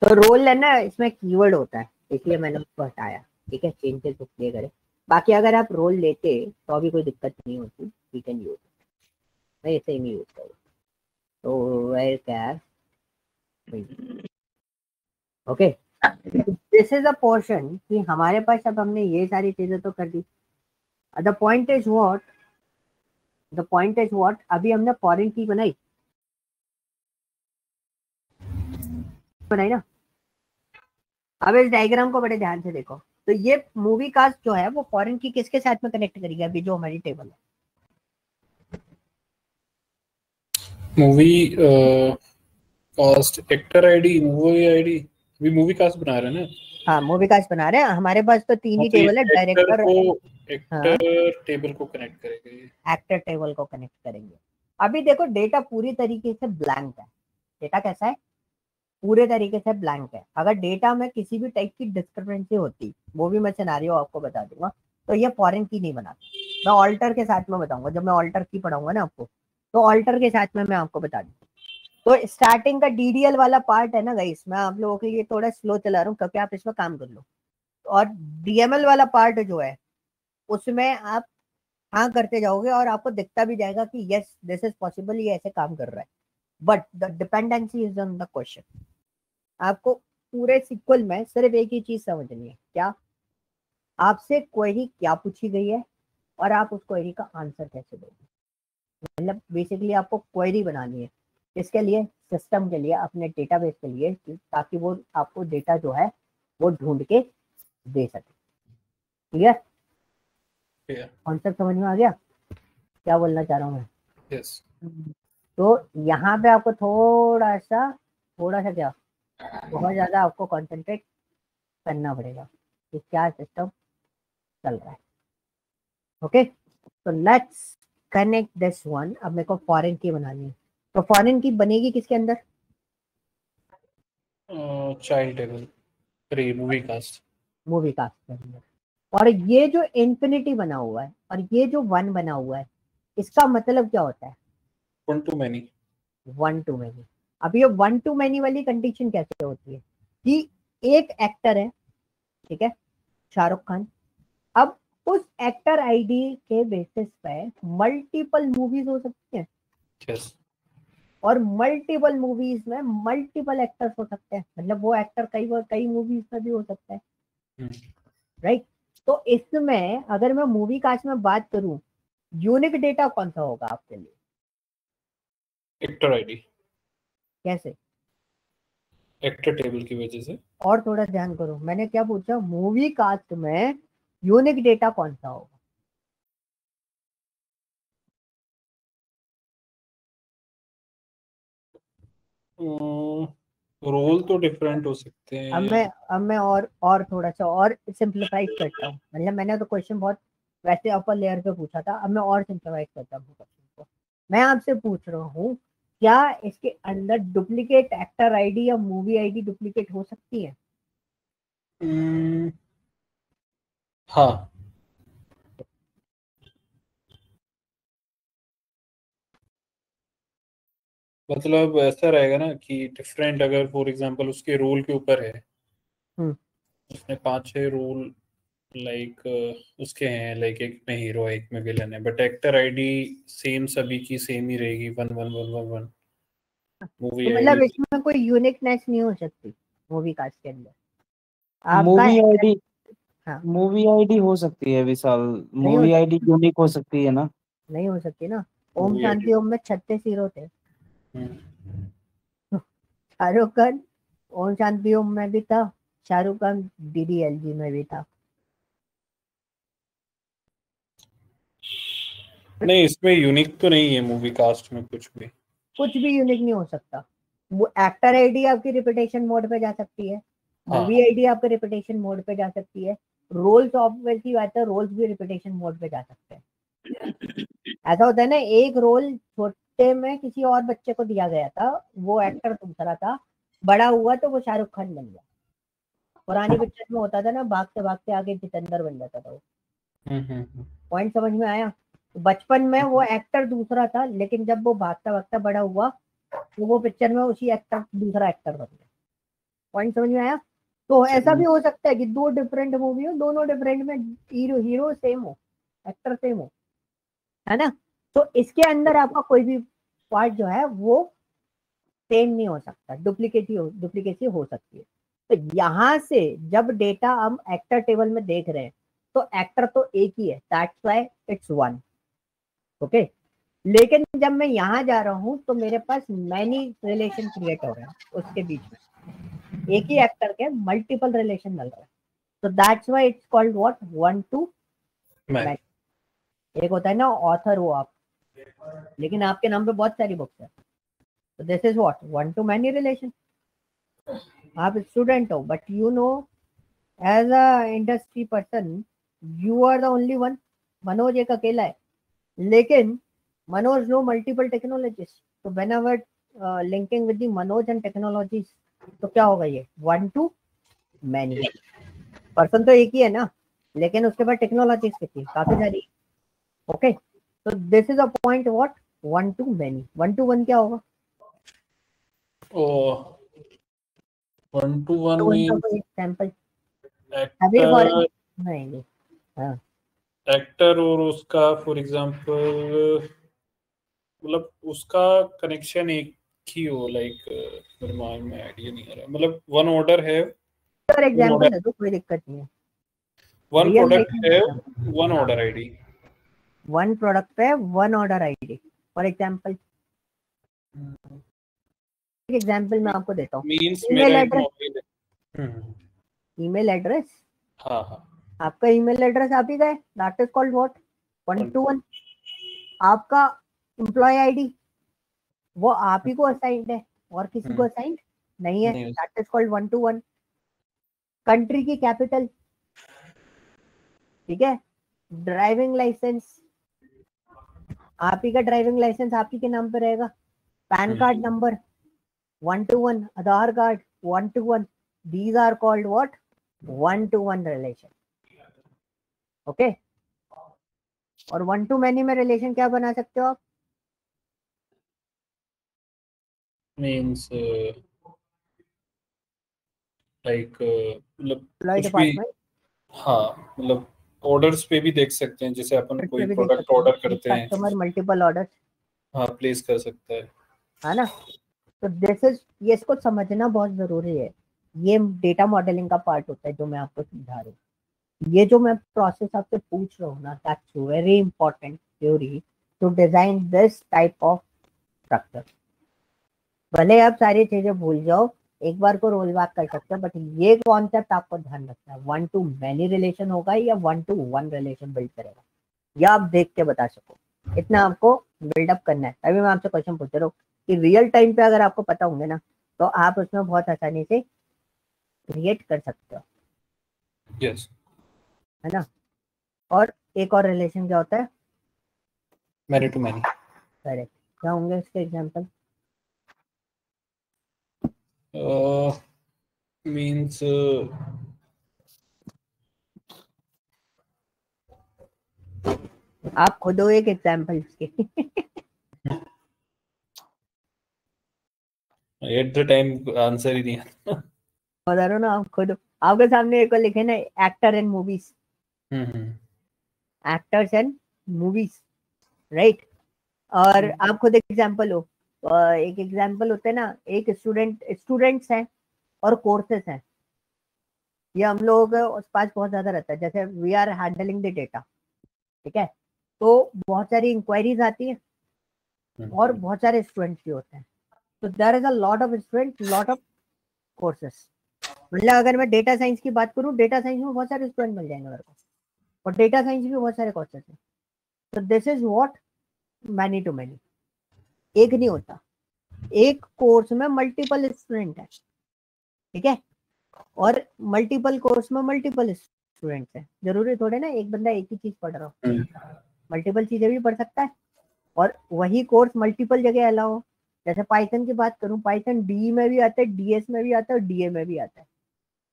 तो role है ना, इसमें keyword होता है इसलिए मैंने उसको हटाया। ठीक है, चेंजेस इसलिए करें, बाकी अगर आप रोल लेते तो अभी कोई दिक्कत नहीं होती, यू कैन यूज, मैं इसे ही यूज करूँ। तो वेयर कैर, okay, this is a portion कि हमारे पास अब हमने ये सारी चीजें तो कर दी। The point is what, the point is what, अभी हमने फॉरेन की बनाई ना। अब इस डायग्राम को बड़े ध्यान से देखो, तो ये मूवी कास्ट जो है वो फॉरेन की किसके साथ में कनेक्ट करेगी, अभी जो हमारी टेबल है। Movie cast, actor ID, movie ID, अभी मूवी कास्ट बना रहे हैं ना। हाँ, मूवी कास्ट बना रहे हैं, हमारे पास तो तीन ही तो टेबल है, डायरेक्टर, एक्टर टेबल को कनेक्ट करेंगे, एक्टर टेबल को कनेक्ट करेंगे। अभी देखो डेटा पूरी तरीके से ब्लैंक है, डेटा कैसा है, पूरे तरीके से ब्लैंक है। अगर डेटा में किसी भी टाइप की डिस्क्रिपेंसी होती, वो भी मैं सिनारियो आपको बता दूंगा, तो ये फॉरेन की नहीं बनाती। मैं ऑल्टर के साथ में बताऊंगा, जब मैं ऑल्टर की पढ़ाऊंगा ना आपको, तो ऑल्टर के साथ में मैं आपको बता दूंगा। तो स्टार्टिंग का डीडीएल वाला पार्ट है ना गाइस, मैं आप लोगों के लिए थोड़ा स्लो चला रहा हूँ क्योंकि आप इसमें काम कर लो। और डीएमएल वाला पार्ट जो है उसमें आप हाँ करते जाओगे और आपको दिखता भी जाएगा कि यस दिस इज पॉसिबल, ये ऐसे काम कर रहा है। But the dependency is on the question. आपको पूरे सीक्वल में सिर्फ एक ही चीज समझनी है, क्या, आपसे क्वेरी क्या पूछी गई है और आप उस क्वेरी का आंसर कैसे दोगे। मतलब बेसिकली आपको क्वेरी बनानी है, इसके लिए सिस्टम के लिए, अपने डेटाबेस के लिए, ताकि वो आपको डेटा जो है वो ढूंढ के दे सके। क्लियर, कॉन्सेप्ट समझ में आ गया क्या बोलना चाह रहा हूँ मैं? यस। तो यहाँ पे आपको थोड़ा सा क्या, बहुत ज्यादा आपको कंसंट्रेट करना पड़ेगा कि क्या सिस्टम चल रहा है। ओके, तो लेट्स कनेक्ट दिस वन। अब मेरे को फॉरेन की बनानी है, तो फॉरेन की बनेगी किसके अंदर, child table, movie cast, movie cast के अंदर। और ये जो इंफिनिटी बना हुआ है और ये जो वन बना हुआ है, इसका मतलब क्या होता है, one to many, one to many. अब ये वन टू मैनी वाली कंडीशन कैसे होती है कि एक एक्टर है, ठीक है, शाहरुख खान, अब उस एक्टर आईडी के बेसिस पे मल्टीपल मूवीज हो सकती हैं। यस, और मल्टीपल मूवीज में मल्टीपल एक्टर्स हो सकते हैं, मतलब वो एक्टर कई मूवीज में भी हो सकता है, राइट। तो इसमें अगर मैं मूवी कास्ट में बात करूं, यूनिक डेटा कौन सा होगा आपके लिए? एक्टर आईडी, कैसे? एक्टर टेबल की वजह से। और थोड़ा ध्यान करो, मैंने क्या पूछा, मूवी कास्ट में यूनिक डेटा कौन सा होगा? रोल तो डिफरेंट हो सकते अब हैं। मैं और थोड़ा सा और सिंप्लीफाइज करता हूँ, मतलब मैंने तो क्वेश्चन बहुत वैसे अपर लेयर पे पूछा था, अब मैं और सिंप्लीफाइज करता हूँ क्वेश्चन को। मैं आपसे पूछ रहा हूँ, क्या इसके अंदर डुप्लीकेट एक्टर आईडी या मूवी आईडी डुप्लीकेट हो सकती है? हाँ, मतलब ऐसा रहेगा ना कि डिफरेंट, अगर फॉर एग्जांपल उसके रोल के ऊपर है, हम्म। उसने 5-6 रोल लाइक उसके हैं, लाइक एक में हीरो है एक में विलन है, बट एक्टर आईडी सेम, सभी की सेम ही रहेगी, 111111। मूवी तो मतलब आईडी इसमें कोई यूनिकनेस नहीं हो सकती मूवी कास्ट के अंदर आपका? मूवी आईडी, हाँ, मूवी आईडी हो सकती है विशाल, नहीं हो मूवी सकती, आईडी यूनिक हो सकती है ना। नहीं हो सकती ना। ओम मूवी आईडी। शांति ओम में 36 हीरो थे। शाहरुख खान ओम शांति ओम में भी था, शाहरुख खान डीडीएलजी में भी था। नहीं, इसमें यूनिक तो नहीं है मूवी कास्ट में कुछ भी। कुछ भी यूनिक नहीं हो सकता। वो एक्टर आईडी आपकी रिपीटेशन मोड पे जा सकती है, मूवी हाँ। आईडी आपके रिपीटेशन मोड पे जा सकती है, रोल्स ऑब्वियस की बात है, रोल्स भी रिपीटेशन मोड पे जा सकते हैं। ऐसा होता है ना, एक रोल छोटे में किसी और बच्चे को दिया गया था, वो एक्टर दूसरा था, बड़ा हुआ तो वो शाहरुख खान बन गया। पुरानी पिक्चर में होता था ना, भागते भागते आगे जितेंद्र बन जाता था वो। पॉइंट समझ में आया? तो बचपन में वो एक्टर दूसरा था, लेकिन जब वो भागता भागता बड़ा हुआ तो वो पिक्चर में उसी एक्टर दूसरा एक्टर बन गया। पॉइंट समझ में आया? तो ऐसा भी हो सकता है कि दो डिफरेंट मूवी हो, दोनों डिफरेंट में हीरो हीरो सेम हो, एक्टर सेम हो, है ना। तो इसके अंदर आपका कोई भी पार्ट जो है वो सेम नहीं हो सकता, डुप्लीकेसी हो सकती है। तो यहाँ से जब डेटा हम एक्टर टेबल में देख रहे हैं, तो एक्टर तो एक ही है, that's why it's one. Okay, लेकिन जब मैं यहाँ जा रहा हूँ तो मेरे पास मैनी रिलेशन क्रिएट हो रहे हैं उसके बीच में, एक ही एक्टर के मल्टीपल रिलेशन मिल रहे हैं। तो that's why it's called what, one to many. एक होता है ना ऑथर हो आप, लेकिन आपके नाम पे बहुत सारी बुक्स है, तो this is what, one to many relation. आप स्टूडेंट हो, but you know as a industry person you are the only one. Manoj एक अकेला है, लेकिन मनोज नो मल्टीपल टेक्नोलॉजीज। तो whenever linking with the Manoj and technologies, तो क्या होगा, ये वन टू मैनी। पर्सन तो एक ही है ना, लेकिन उसके बाद टेक्नोलॉजीज कितनी, काफी सारी। ओके, तो this is a point what, one to many. One two one क्या होगा? ओ, 1-to-1 तो उनका मीन कोई एग्जांपल अभी फॉर, एक्टर, नहीं, हाँ, एक्टर और उसका फॉर एग्जांपल, मतलब उसका कनेक्शन एक ही हो, लाइक मेरे माइंड में आइडिया नहीं आ रहा, मतलब वन ऑर्डर है, फॉर वन एग्जांपल ऑर्डर, है तो कोई दिक्कत नहीं है। वन रियल प्रोडक्ट लाइफ है, में one order ID. One product पे one order ID, for example. एक एग्जांपल मैं आपको देता हूँ, मींस ईमेल मेरा एक एड्रेस, मोबाइल है। ईमेल एड्रेस, हाँ हाँ। आपका ईमेल एड्रेस आप ही का है, that is called what, one to one. आपका एम्प्लॉय आईडी वो आप ही को असाइंड है और किसी को असाइंड नहीं है, नहीं, that is called one two one. Country की कैपिटल, ठीक है, ड्राइविंग लाइसेंस, आप ही का ड्राइविंग लाइसेंस आप ही के नाम पे रहेगा। PAN card number, one to one. Aadhaar card, one to one. These are called what, one to one relation. Okay, और वन टू मैनी में रिलेशन क्या बना सकते हो आप? मींस लाइक मतलब एम्प्लॉय कुछ भी। डिपार्टमेंट हाँ, मतलब ऑर्डर्स पे भी देख सकते हैं, जैसे अपन पे कोई भी देख प्रोडक्ट सकते ऑर्डर हैं, करते हैं। Customer multiple order. हाँ, प्लेस कर सकता है। है ना। तो दिस इज, ये इसको समझना बहुत जरूरी है। ये डेटा मॉडलिंग का पार्ट होता है जो मैं आपको समझा रहा हूँ। ये जो मैं प्रोसेस आपसे पूछ रहा हूँ ना, that's very important theory to design this type of structure. भले आप सारी चीजें भूल जाओ, एक बार को रोल बैक कर सकते हो, बट ये कॉन्सेप्ट आपको ध्यान रखना है। 1 to many रिलेशन होगा या 1 to 1 रिलेशन बिल्ड करेगा, या आप देख के बता सको, इतना आपको बिल्डअप करना है। तभी मैं आपसे क्वेश्चन पूछ रहा हूँ कि रियल टाइम पे अगर आपको पता होंगे ना, तो आप उसमें बहुत आसानी से क्रिएट कर सकते हो। यस, है ना। और एक और रिलेशन क्या होता है? Many to many. करेक्ट। क्या होंगे इसके एग्जाम्पल? मीन्स आप खुद हो एक एग्जाम्पल इसके। एट द टाइम आंसर ही नहीं है। बता रहा ना, आप खुद हो। आपके सामने एक और लिखे ना, actor in movies, hmm actors and movies, right. और आप खुद एग्जाम्पल हो। एक एग्जाम्पल होते हैं ना, एक स्टूडेंट्स हैं और कोर्सेस हैं। ये हम लोग के पास बहुत ज्यादा रहता है। जैसे we are handling the data, ठीक है, तो बहुत सारी इंक्वायरीज आती है और बहुत सारे स्टूडेंट्स भी होते हैं। तो there is a lot of student, lot of courses. मतलब अगर मैं डेटा साइंस की बात करूं, डेटा साइंस में बहुत सारे स्टूडेंट मिल जाएंगे मेरे को, और डेटा साइंस में बहुत सारे कोर्सेस हैं। तो this is what many to many. एक नहीं होता, एक कोर्स में मल्टीपल स्टूडेंट है, ठीक है, और मल्टीपल कोर्स में मल्टीपल स्टूडेंट्स हैं। जरूरी थोड़े ना एक बंदा एक ही चीज पढ़ रहा हो, मल्टीपल चीजें भी पढ़ सकता है, और वही कोर्स मल्टीपल जगह अलाउ हो। जैसे पाइथन की बात करूं, पाइथन डी में भी आता है, डीएस में भी आता है, और डीए में भी आता है,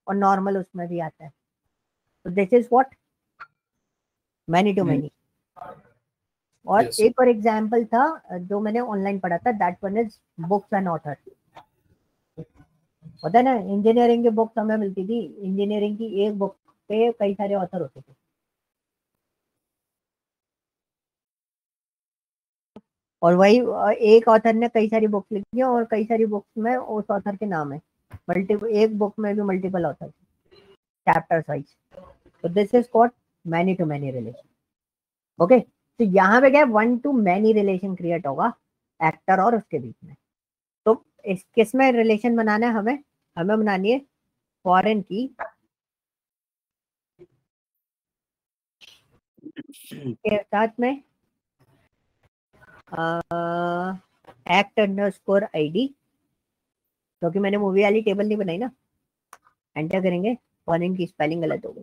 और नॉर्मल उसमें भी आता है। तो this is what many to many. और यस। एक और एग्जाम्पल था जो मैंने ऑनलाइन पढ़ा था, that one is books and author. होता है ना, इंजीनियरिंग की बुक्स हमें मिलती थी, इंजीनियरिंग की एक बुक पे कई सारे ऑथर होते थे। और वही एक ऑथर ने कई सारी बुक्स लिखी है, और कई सारी बुक्स में उस ऑथर के नाम है। मल्टीपल, एक बुक में भी मल्टीपल ऑथर, चैप्टर्स वाइज। तो this is called many to many relation. Okay, तो यहाँ पे क्या है, 1 to many रिलेशन क्रिएट होगा एक्टर और उसके बीच में। तो इस किस में रिलेशन बनाना है हमें? हमें बनानी है फॉरेन की के साथ में एक्ट अंडरस्कोर ID, क्योंकि मैंने मूवी वाली टेबल नहीं बनाई ना। एंटर करेंगे, फॉरेन की स्पेलिंग गलत हो गई।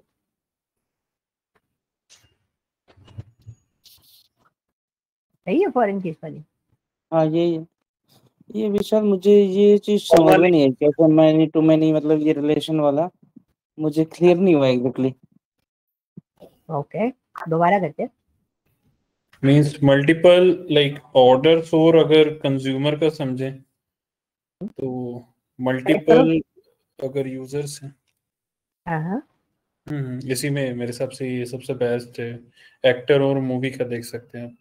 सही है फॉरेन की स्पेलिंग। हाँ ये विशाल, मुझे ये चीज समझ में नहीं है कैसे मैनी टू मैनी, मतलब ये रिलेशन वाला मुझे क्लियर नहीं हुआ एग्जैक्टली। ओके, दोबारा करते हैं। Means multiple like order for, अगर कंज्यूमर का समझे तो करेक्ट करो। मल्टीपल अगर यूजर्स हैं। हाँ, इसी में मेरे हिसाब से ये सबसे बेस्ट है। एक्टर और मूवी का देख सकते हैं।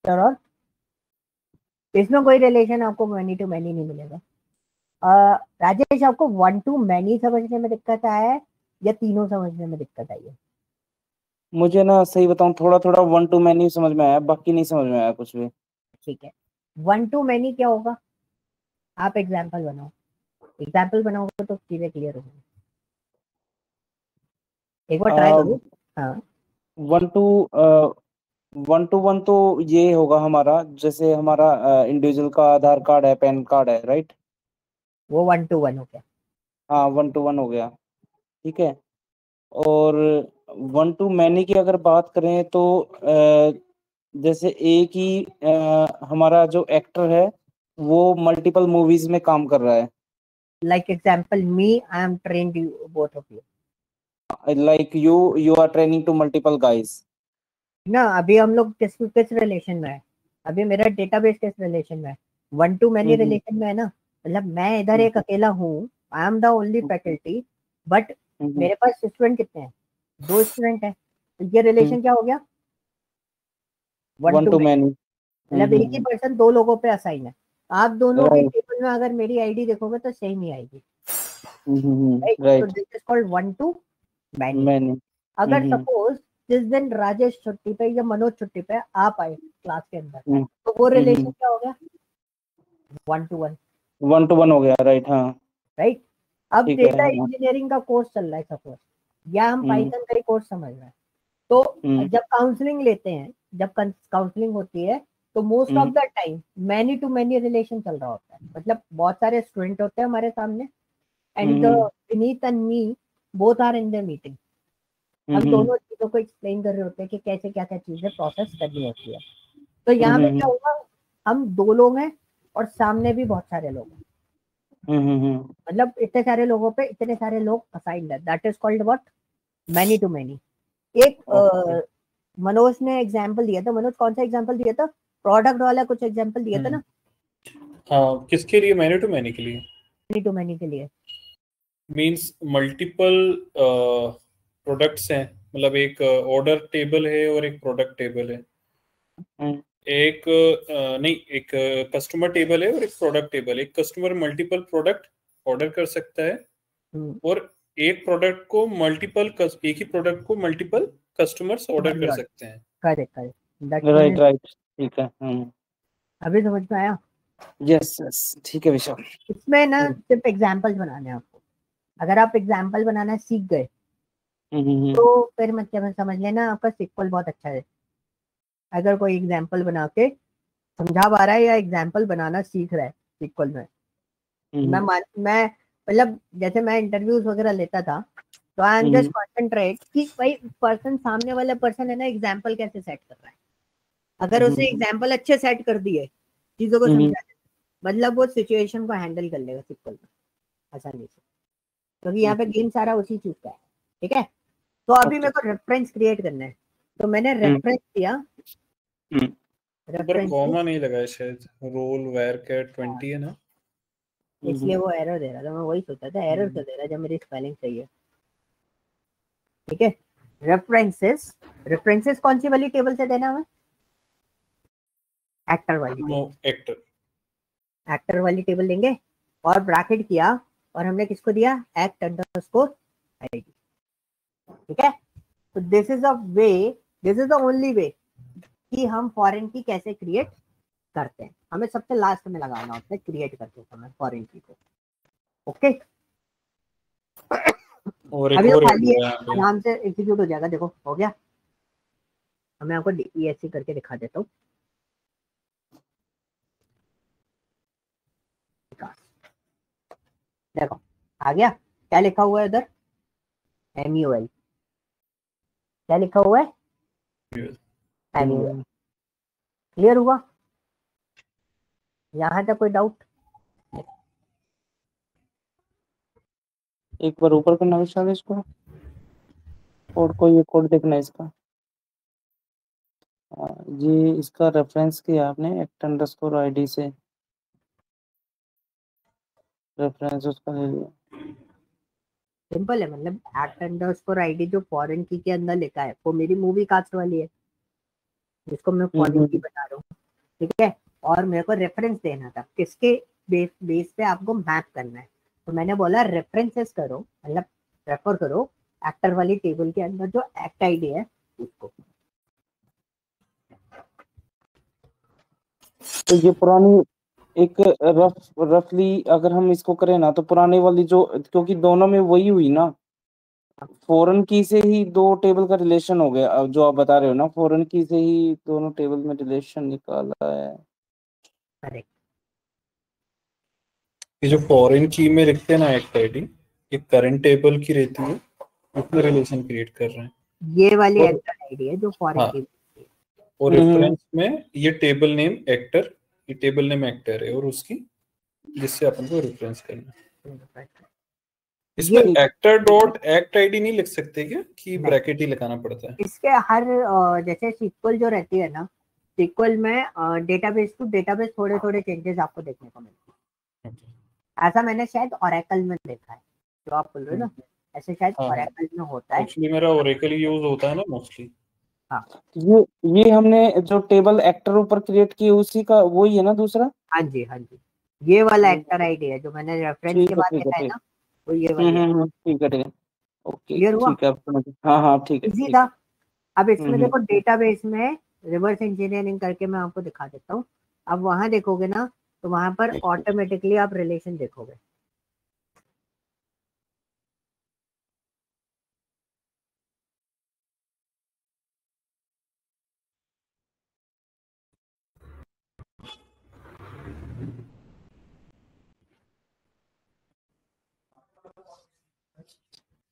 और इसमें कोई रिलेशन आपको मैनी टू मैनी नहीं मिलेगा। राजेश, आपको 1 to many समझने में दिक्कत आया है या तीनों समझने में दिक्कत आई है? मुझे ना सही बताऊं, थोड़ा थोड़ा वन टू मैनी समझ में आया, बाकी नहीं समझ में आया कुछ भी। ठीक है, 1 to many क्या होगा? आप एग्जाम्पल बनाओ, एग्जाम्पल बनाओगे तो चीजें क्लियर होगी। एक बार ट्राई करो। हाँ, one two one two one तो ये होगा हमारा, जैसे हमारा इंडिविजुअल का आधार कार्ड है, पैन कार्ड है, राइट। वो 1 to 1 हो गया। हाँ, वन टू वन हो गया, ठीक है। और वन टू मैनी की अगर बात करें तो जैसे एक ही हमारा जो एक्टर है वो मल्टीपल मूवीज में काम कर रहा है। Like example me, I am trained you both of you. Like you are training to multiple guys. ना, अभी हम लोग किस किस रिलेशन में है? अभी मेरा डेटाबेस किस रिलेशन में है? 1 to many हम्म रिलेशन में है ना। मतलब मैं इधर हम्म एक अकेला हूँ, I am the only faculty, but hmm मेरे पास स्टूडेंट कितने हैं? 2 स्टूडेंट हैं। तो ये रिलेशन क्या हो गया? 1 one to two many। Many. मतलब एक ही पर्सन दो लोगों पे असाइन है, आप दोनों की राइट टेबल में अगर मेरी आईडी देखोगे तो सेम ही आएगी, राइट? तो right this is called one to many. Many अगर सपोज जिस दिन राजेश छुट्टी पे या मनोज छुट्टी पे आप आए क्लास के अंदर, तो वो रिलेशन क्या हो गया? वन टू वन हो गया, राइट। हाँ राइट। अब ठीक है। डेटा हाँ इंजीनियरिंग का कोर्स चल रहा है सपोज, या हम हम्म, पाइथन का ही कोर्स समझ रहे हैं, तो हम्म, जब काउंसलिंग लेते हैं, जब काउंसलिंग होती है, तो most of the time many to many relation चल रहा होता है। मतलब बहुत सारे स्टूडेंट होते हैं हमारे सामने, and Vineet and me both are in the meeting. हम दोनों चीजों को एक्सप्लेन कर रहे होते हैं कि कैसे क्या क्या चीजें प्रोसेस करनी होती है। तो यहाँ पे क्या होगा, हम दो लोग हैं और सामने भी बहुत सारे लोग हैं, मतलब इतने सारे लोगों पे इतने सारे लोग असाइंड है, that is called what? Many to many. एक मनोज ने एग्जांपल दिया था, मनोज कौन सा एग्जांपल दिया था? प्रोडक्ट वाला कुछ एग्जांपल दिया था ना? हाँ, किसके लिए? मैनी टू मैनी के लिए। मैनी टू मैनी के लिए मींस मल्टीपल प्रोडक्ट्स हैं, मतलब एक ऑर्डर टेबल है और एक प्रोडक्ट टेबल है। एक नहीं, एक कस्टमर टेबल है और एक प्रोडक्ट टेबल। एक कस्टमर मल्टीपल प्रोडक्ट ऑर्डर कर सकता है, और एक प्रोडक्ट को एक ही प्रोडक्ट को मल्टीपल कस्टमर्स ऑर्डर कर सकते हैं। करेक्ट राइट राइट ठीक है। अभी समझ में आया? यस यस ठीक है विशाल। इसमें ना सिर्फ एग्जांपल्स बनाने हैं आपको। अगर आप एग्जांपल बनाना सीख गए तो फिर मतलब समझ लेना आपका सिक्वल बहुत अच्छा है। अगर कोई एग्जांपल बना के समझा पा रहा है या एग्जांपल बनाना सीख रहा है सिक्वल में, मैं मतलब जैसे मैं इंटरव्यूज वगैरह लेता था, तो आई एम जस्ट कॉन्सेंट्रेट कि भाई पर्सन, सामने वाला पर्सन है ना, एग्जांपल कैसे सेट कर रहा है। अगर उसने एग्जांपल अच्छे सेट कर दिए, चीजों को समझा, मतलब वो सिचुएशन को हैंडल कर लेगा सिक्वल में आसानी से, क्योंकि यहाँ पे गेम सारा उसी चीज का है। ठीक है, तो अभी मेरे को रेफरेंस क्रिएट करना है, तो मैंने रेफरेंस दिया। पर कॉमा नहीं लगा है शायद, रोल वेयर कैट 20 है ना, इसलिए वो एरर दे रहा था। मैं वही सोचा था एरर क्यों दे रहा है जब मेरी स्पेलिंग सही है। ठीक है, रेफरेंसेस कौन सी वाली टेबल से देना है? एक्टर वाली टेबल देंगे, और ब्रैकेट किया, और हमने किसको दिया? Act underscore ID. ठीक है, तो this is the only way कि हम फॉरेन की कैसे क्रिएट करते हैं। हमें सबसे लास्ट में लगाना होता है क्रिएट करते समय फॉरेन की को। ओके, और अभी तो खाली है, है आराम से एग्जीक्यूट हो जाएगा। देखो हो गया। मैं आपको ESC करके दिखा देता हूँ। देखो आ गया, क्या लिखा हुआ है उधर? MUL। क्या लिखा हुआ है? MUL। क्लियर हुआ? यहाँ तक कोई डाउट? एक बार ऊपर करना विशाल इसको, कोड को, ये कोड देखना है इसका। ये इसका रेफरेंस किया आपने एक्ट अंडरस्कोर आईडी से, रेफरेंस उसका ले लिया। सिंपल है, मतलब एक्ट अंडरस्कोर आईडी जो फॉरेन की के अंदर लिखा है वो मेरी मूवी कास्ट वाली है, जिसको मैं फॉरेन की बता रहा हूँ। ठीक है, और मेरे को रेफरेंस देना था, किसके बेस पे आपको मैप करना है। तो मैंने बोला रेफरेंसेस करो, मतलब रेफर करो एक्टर वाली टेबल के अंदर जो एक्ट आईडी है उसको। तो ये पुरानी एक रफली अगर हम इसको करें ना, तो पुरानी वाली जो, क्योंकि दोनों में वही हुई ना, फॉरेन की से ही दो टेबल का रिलेशन हो गया। अब जो आप बता रहे हो ना, फॉरेन की से ही दोनों टेबल में रिलेशन निकाला है। करेक्ट। ये जो फॉरेन की में लिखते हैं ना एक्ट आईडी, ये करंट टेबल की रहती है, उसमें रिलेशन क्रिएट कर रहे हैं। ये वाली और एक्टर आईडी है जो फॉरेन हाँ, की। और रेफरेंस में ये टेबल नेम एक्टर, ये टेबल नेम एक्टर है, और उसकी जिससे अपन को रेफरेंस करना है। इसमें एक्टर डॉट एक्ट आईडी नहीं लिख सकते क्या, कि ब्रैकेट ही लगाना पड़ता है? इसके हर जैसे सीक्वल जो रहती है ना, सीक्वल में डेटाबेस टू डेटाबेस थोड़े थोड़े चेंजेस आपको देखने को मिलते हैं। ऐसा मैंने शायद ओरेकल में देखा है, जो आप बोल रहे हो ना, ऐसे शायद ओरेकल में होता है। एक्चुअली मेरा ओरेकल यूज होता है ना मोस्टली। हाँ ये हमने जो टेबल एक्टर ऊपर क्रिएट की उसी का वही है ना दूसरा? हाँ जी हाँ जी, ये वाला ओ, एक्टर आईडी है जो मैंने रेफरेंस के ठीक है बाद ठीक है दिखाया ठीक। ना, वो ये वाली है। ठीक है ठीक है। ओके क्लियर हुआ? ठीक है, अब समझ। हाँ हाँ ठीक है इजी ठीक था। है। अब इसमें हम्म। देखो डेटाबेस में रिवर्स इंजीनियरिंग करके मैं आपको दिखा देता हूँ। अब वहां देखोगे ना, तो वहां पर ऑटोमेटिकली आप रिलेशन देखोगे।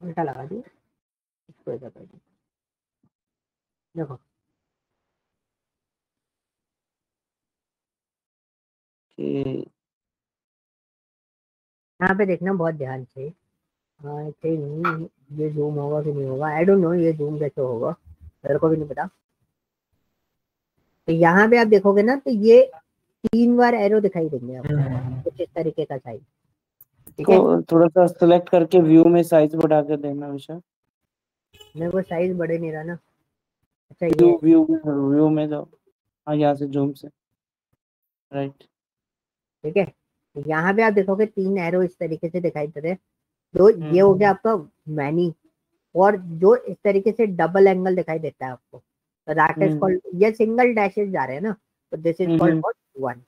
उल्टा लगा दिए इसको, ऐसा कर दिया। देखो कि यहाँ पे देखना बहुत ध्यान से। हाँ सही नहीं, ये जूम होगा कि नहीं होगा, आई डोंट नो ये जूम कैसे होगा, मेरे को भी नहीं पता। तो यहाँ पे आप देखोगे ना, तो ये 3 बार एरो दिखाई देंगे आपको, कुछ इस तरीके का साइज। ठीक है, को थोड़ा सा सिलेक्ट करके व्यू में साइज बढ़ा के देना विषय। मेरे को साइज बढ़े नहीं रहा ना। अच्छा ये व्यू है। व्यू व्यू में जाओ। हाँ, यहाँ से जूम से। राइट। ठीक है, तो यहाँ पे आप देखोगे 3 एरो इस तरीके से दिखाई दे रहे हैं। तो ये हो हम्म गया आपका मैनी। और जो इस तरीके से डबल एंगल दिखाई देता है आपको, तो दैट इज हम्म कॉल्ड, ये सिंगल डैशेस जा रहे हैं ना, तो this is called hmm what, one.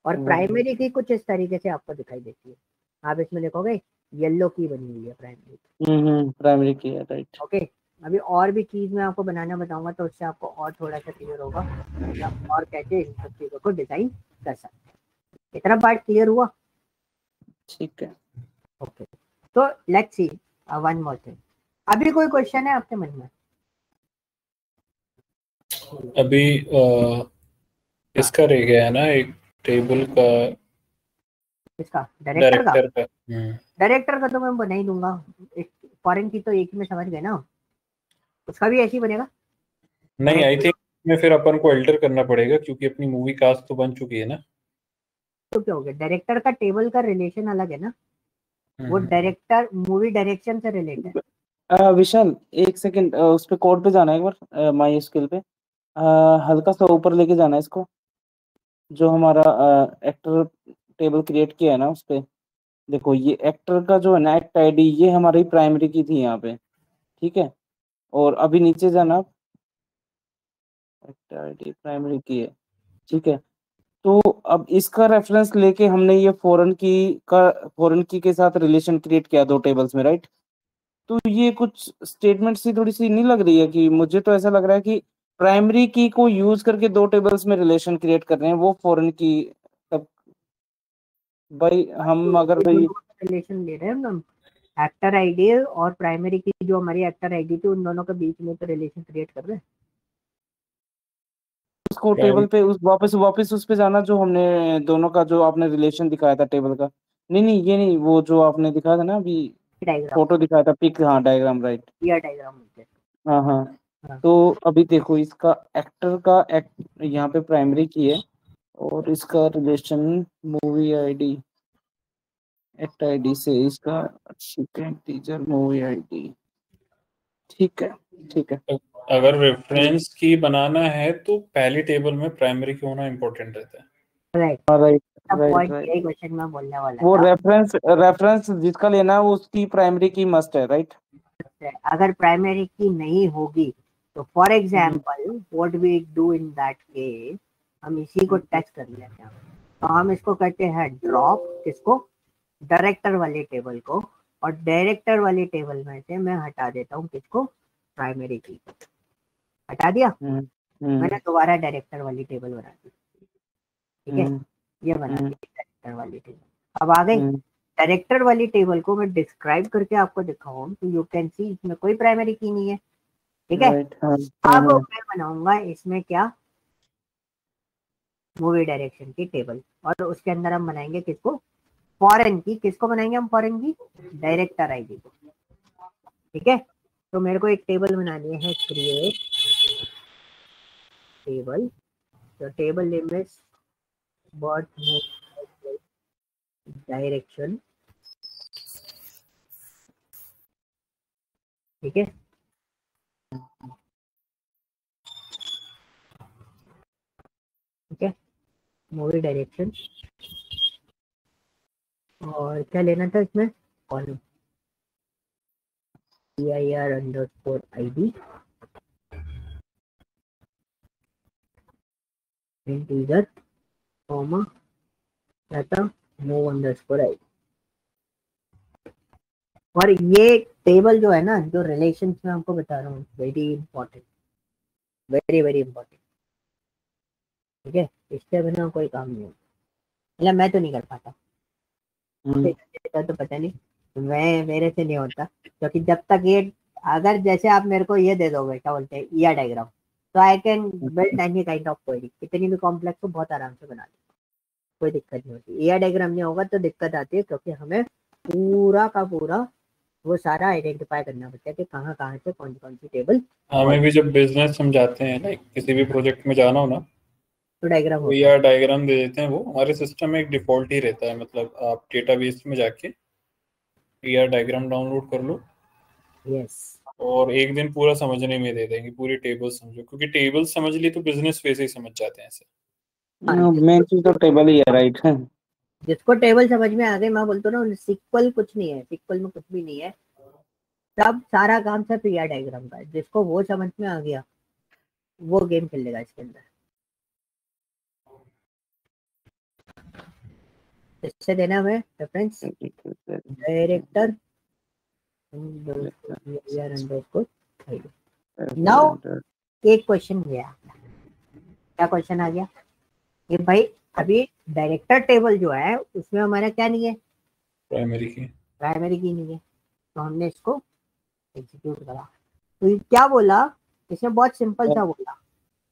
और वन। प्राइमरी की कुछ इस तरीके से आपको दिखाई देती है। आप इसमें देखोगे येलो की बनी हुई है प्राइमरी। प्राइमरी की है, राइट। ओके, अभी और भी चीज मैं आपको बनाना बताऊंगा, तो उससे आपको और थोड़ा सा क्लियर होगा कि आप और कैसे इन सब चीजों को डिजाइन कर सकते हैं। इतना पार्ट क्लियर हुआ? ठीक है। ओके, तो let's see one more thing. अभी कोई क्वेश्चन है आपके मन में? अभी हाँ, इसका रह गया है ना एक, टेबल का, इसका डायरेक्टर का। डायरेक्टर का। डायरेक्टर का तो मैं बना ही दूंगा। फॉरेन की तो एक ही में समझ गए ना, उसका भी ऐसे ही बनेगा। नहीं, आई डायरेक्टर थिंक में फिर अपन को अल्टर करना पड़ेगा, क्योंकि अपनी मूवी कास्ट तो बन चुकी है ना। तो क्या हो गया, डायरेक्टर का टेबल का रिलेशन अलग है ना, वो हम्म। डायरेक्टर मूवी डायरेक्शन से रिलेटेड है। विशाल, एक सेकंड, उस पे कोड पे जाना है एक बार, माई स्किल पे। हल्का सा ऊपर लेके जाना है इसको, जो हमारा एक्टर टेबल क्रिएट किया है ना उस पे। देखो, ये एक्टर का जो है ना एक्ट आईडी, ये हमारी प्राइमरी की थी यहाँ पे। ठीक है, और अभी नीचे जाना, एक्ट आईडी प्राइमरी की है। ठीक है, तो अब इसका रेफरेंस लेके हमने ये फॉरेन की के साथ रिलेशन क्रिएट किया दो टेबल्स में, राइट। तो ये कुछ स्टेटमेंट सी थोड़ी सी नहीं लग रही है? कि मुझे तो ऐसा लग रहा है कि प्राइमरी की को यूज करके दो टेबल्स में रिलेशन क्रिएट कर रहे हैं, वो फॉरेन की। तब भाई हम अगर ये भाई, दोनों का रिलेशन ले रहे हैं हम, एक्टर आईडी और प्राइमरी की जो हमारी एक्टर आईडी थी, उन दोनों के बीच में तो रिलेशन क्रिएट कर रहे हैं। उसको प्राइम टेबल पे उस वापस वापस उस पे जाना, जो हमने दोनों का जो आपने रिलेशन दिखाया था टेबल का। नहीं नहीं, ये नहीं, वो जो आपने दिखाया था ना अभी, डायग्राम, फोटो दिखाया था, पिक, हाँ डायग्राम, राइट। या डायग्राम बोलते हैं। हाँ हाँ। हाँ, तो अभी देखो, इसका एक्टर का एक्ट यहाँ पे प्राइमरी की है, और इसका relation movie ID, act ID से इसका, ठीक है, टीचर मूवी आईडी। ठीक है ठीक है। अगर रेफरेंस की बनाना है तो पहली टेबल में प्राइमरी की होना इम्पोर्टेंट रहता है। राइट। हाँ, राइट अब राइट पॉइंट राइट। यही क्वेश्चन मैं बोलने वाला वो था। रेफरेंस रेफरेंस जिसका लेना है वो उसकी प्राइमरी की मस्ट है, राइट। अगर प्राइमरी की नहीं होगी, तो for hmm example what we do in that case, हम इसी को टच कर लेते हैं। तो हम इसको कहते हैं ड्रॉप, किसको, डायरेक्टर वाले टेबल को। और डायरेक्टर वाले टेबल में से मैं हटा देता हूँ किसको, प्राइमरी की को। हटा दिया, हम्म मैंने हम्म दोबारा डायरेक्टर वाली टेबल बना दी। ठीक है, हम्म ये बना दी हम्म डायरेक्टर वाली टेबल। अब आ गई। हम्म, डायरेक्टर वाली टेबल को मैं डिस्क्राइब करके आपको दिखाऊं, तो यू कैन सी इसमें कोई प्राइमरी की नहीं है। ठीक है, राइट। हाँ अब हाँ मैं बनाऊंगा इसमें क्या, मूवी डायरेक्शन की टेबल। और उसके अंदर हम बनाएंगे किसको, फॉरेन की। किसको बनाएंगे हम फॉरेन की, डायरेक्टर आईडी को। ठीक है, तो मेरे को एक टेबल बनानी है, क्रिएट टेबल। तो table name is what direction. ठीक है, मूवी डायरेक्शन, और क्या लेना था इसमें, कॉलम dir_id integer कॉमा क्या था, move_id। और ये टेबल जो है ना, जो रिलेशंस में आपको बता रहा हूँ, very important, very very important. ठीक है, इसके बिना कोई काम नहीं होता, मतलब मैं तो नहीं कर पाता, तो पता नहीं, मेरे से नहीं होता, क्योंकि जब तक ये, अगर जैसे आप मेरे को ये दे दोगे, क्या बोलते हैं, ईआर डायग्राम, तो I can build any kind of query, कितनी भी कॉम्प्लेक्स को बहुत आराम से बना दूँ, कोई दिक्कत नहीं होती। ईआर डायग्राम नहीं होगा तो दिक्कत आती है, क्योंकि हमें पूरा का पूरा वो सारा आइडेंटिफाई करना पड़ता है कि कहाँ कहाँ से कौन कौन सी टेबल। हमें भी जब बिजनेस समझाते हैं, लाइक किसी भी प्रोजेक्ट में जाना हो ना, तो डायग्राम तो होता या डायग्राम दे देते हैं, वो हमारे सिस्टम में एक डिफॉल्ट ही रहता है। मतलब आप डेटाबेस में जाके या डायग्राम डाउनलोड कर लो, है। यस, और एक दिन पूरा समझने में दे देंगे, पूरी टेबल समझो, क्योंकि टेबल समझ ली तो बिजनेस वैसे ही समझ जाते हैं ऐसे। मेन चीज तो टेबल ही है, राइट। जिसको टेबल समझ में आ गए, मैं बोलता हूँ ना, सिक्वल कुछ नहीं है, सिक्वल में कुछ भी नहीं है, सब सारा काम सिर्फ ईआर डायग्राम का है। जिसको वो समझ में आ गया, वो गेम खेल लेगा इसके अंदर। इससे देना हमें रेफरेंस डायरेक्टर नाउ। एक क्वेश्चन गया, क्या क्वेश्चन आ गया कि भाई अभी डायरेक्टर टेबल जो है उसमें हमारा क्या नहीं है, प्राइमरी की। प्राइमरी की नहीं है, तो हमने इसको एग्जीक्यूट करा। तो ये क्या बोला, इसमें बहुत सिंपल सा बोला,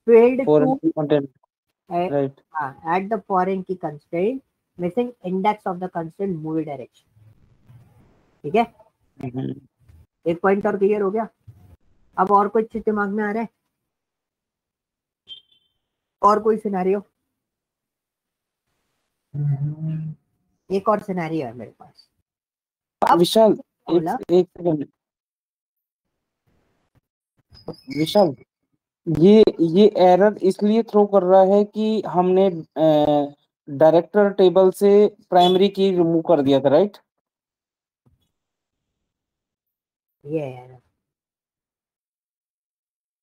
failed to content, right. at the foreign key constraint missing index of the constraint movie direction। ठीक है, एक पॉइंट और क्लियर हो गया। अब और कुछ दिमाग में आ रहा है, और कोई सिनेरियो, एक और सिनेरियो है मेरे पास। अब विशाल बोला, एक सेकंड, विशाल ये एरर इसलिए थ्रो कर रहा है कि हमने डायरेक्टर टेबल से प्राइमरी की रिमूव कर दिया था, राइट। ये है यार,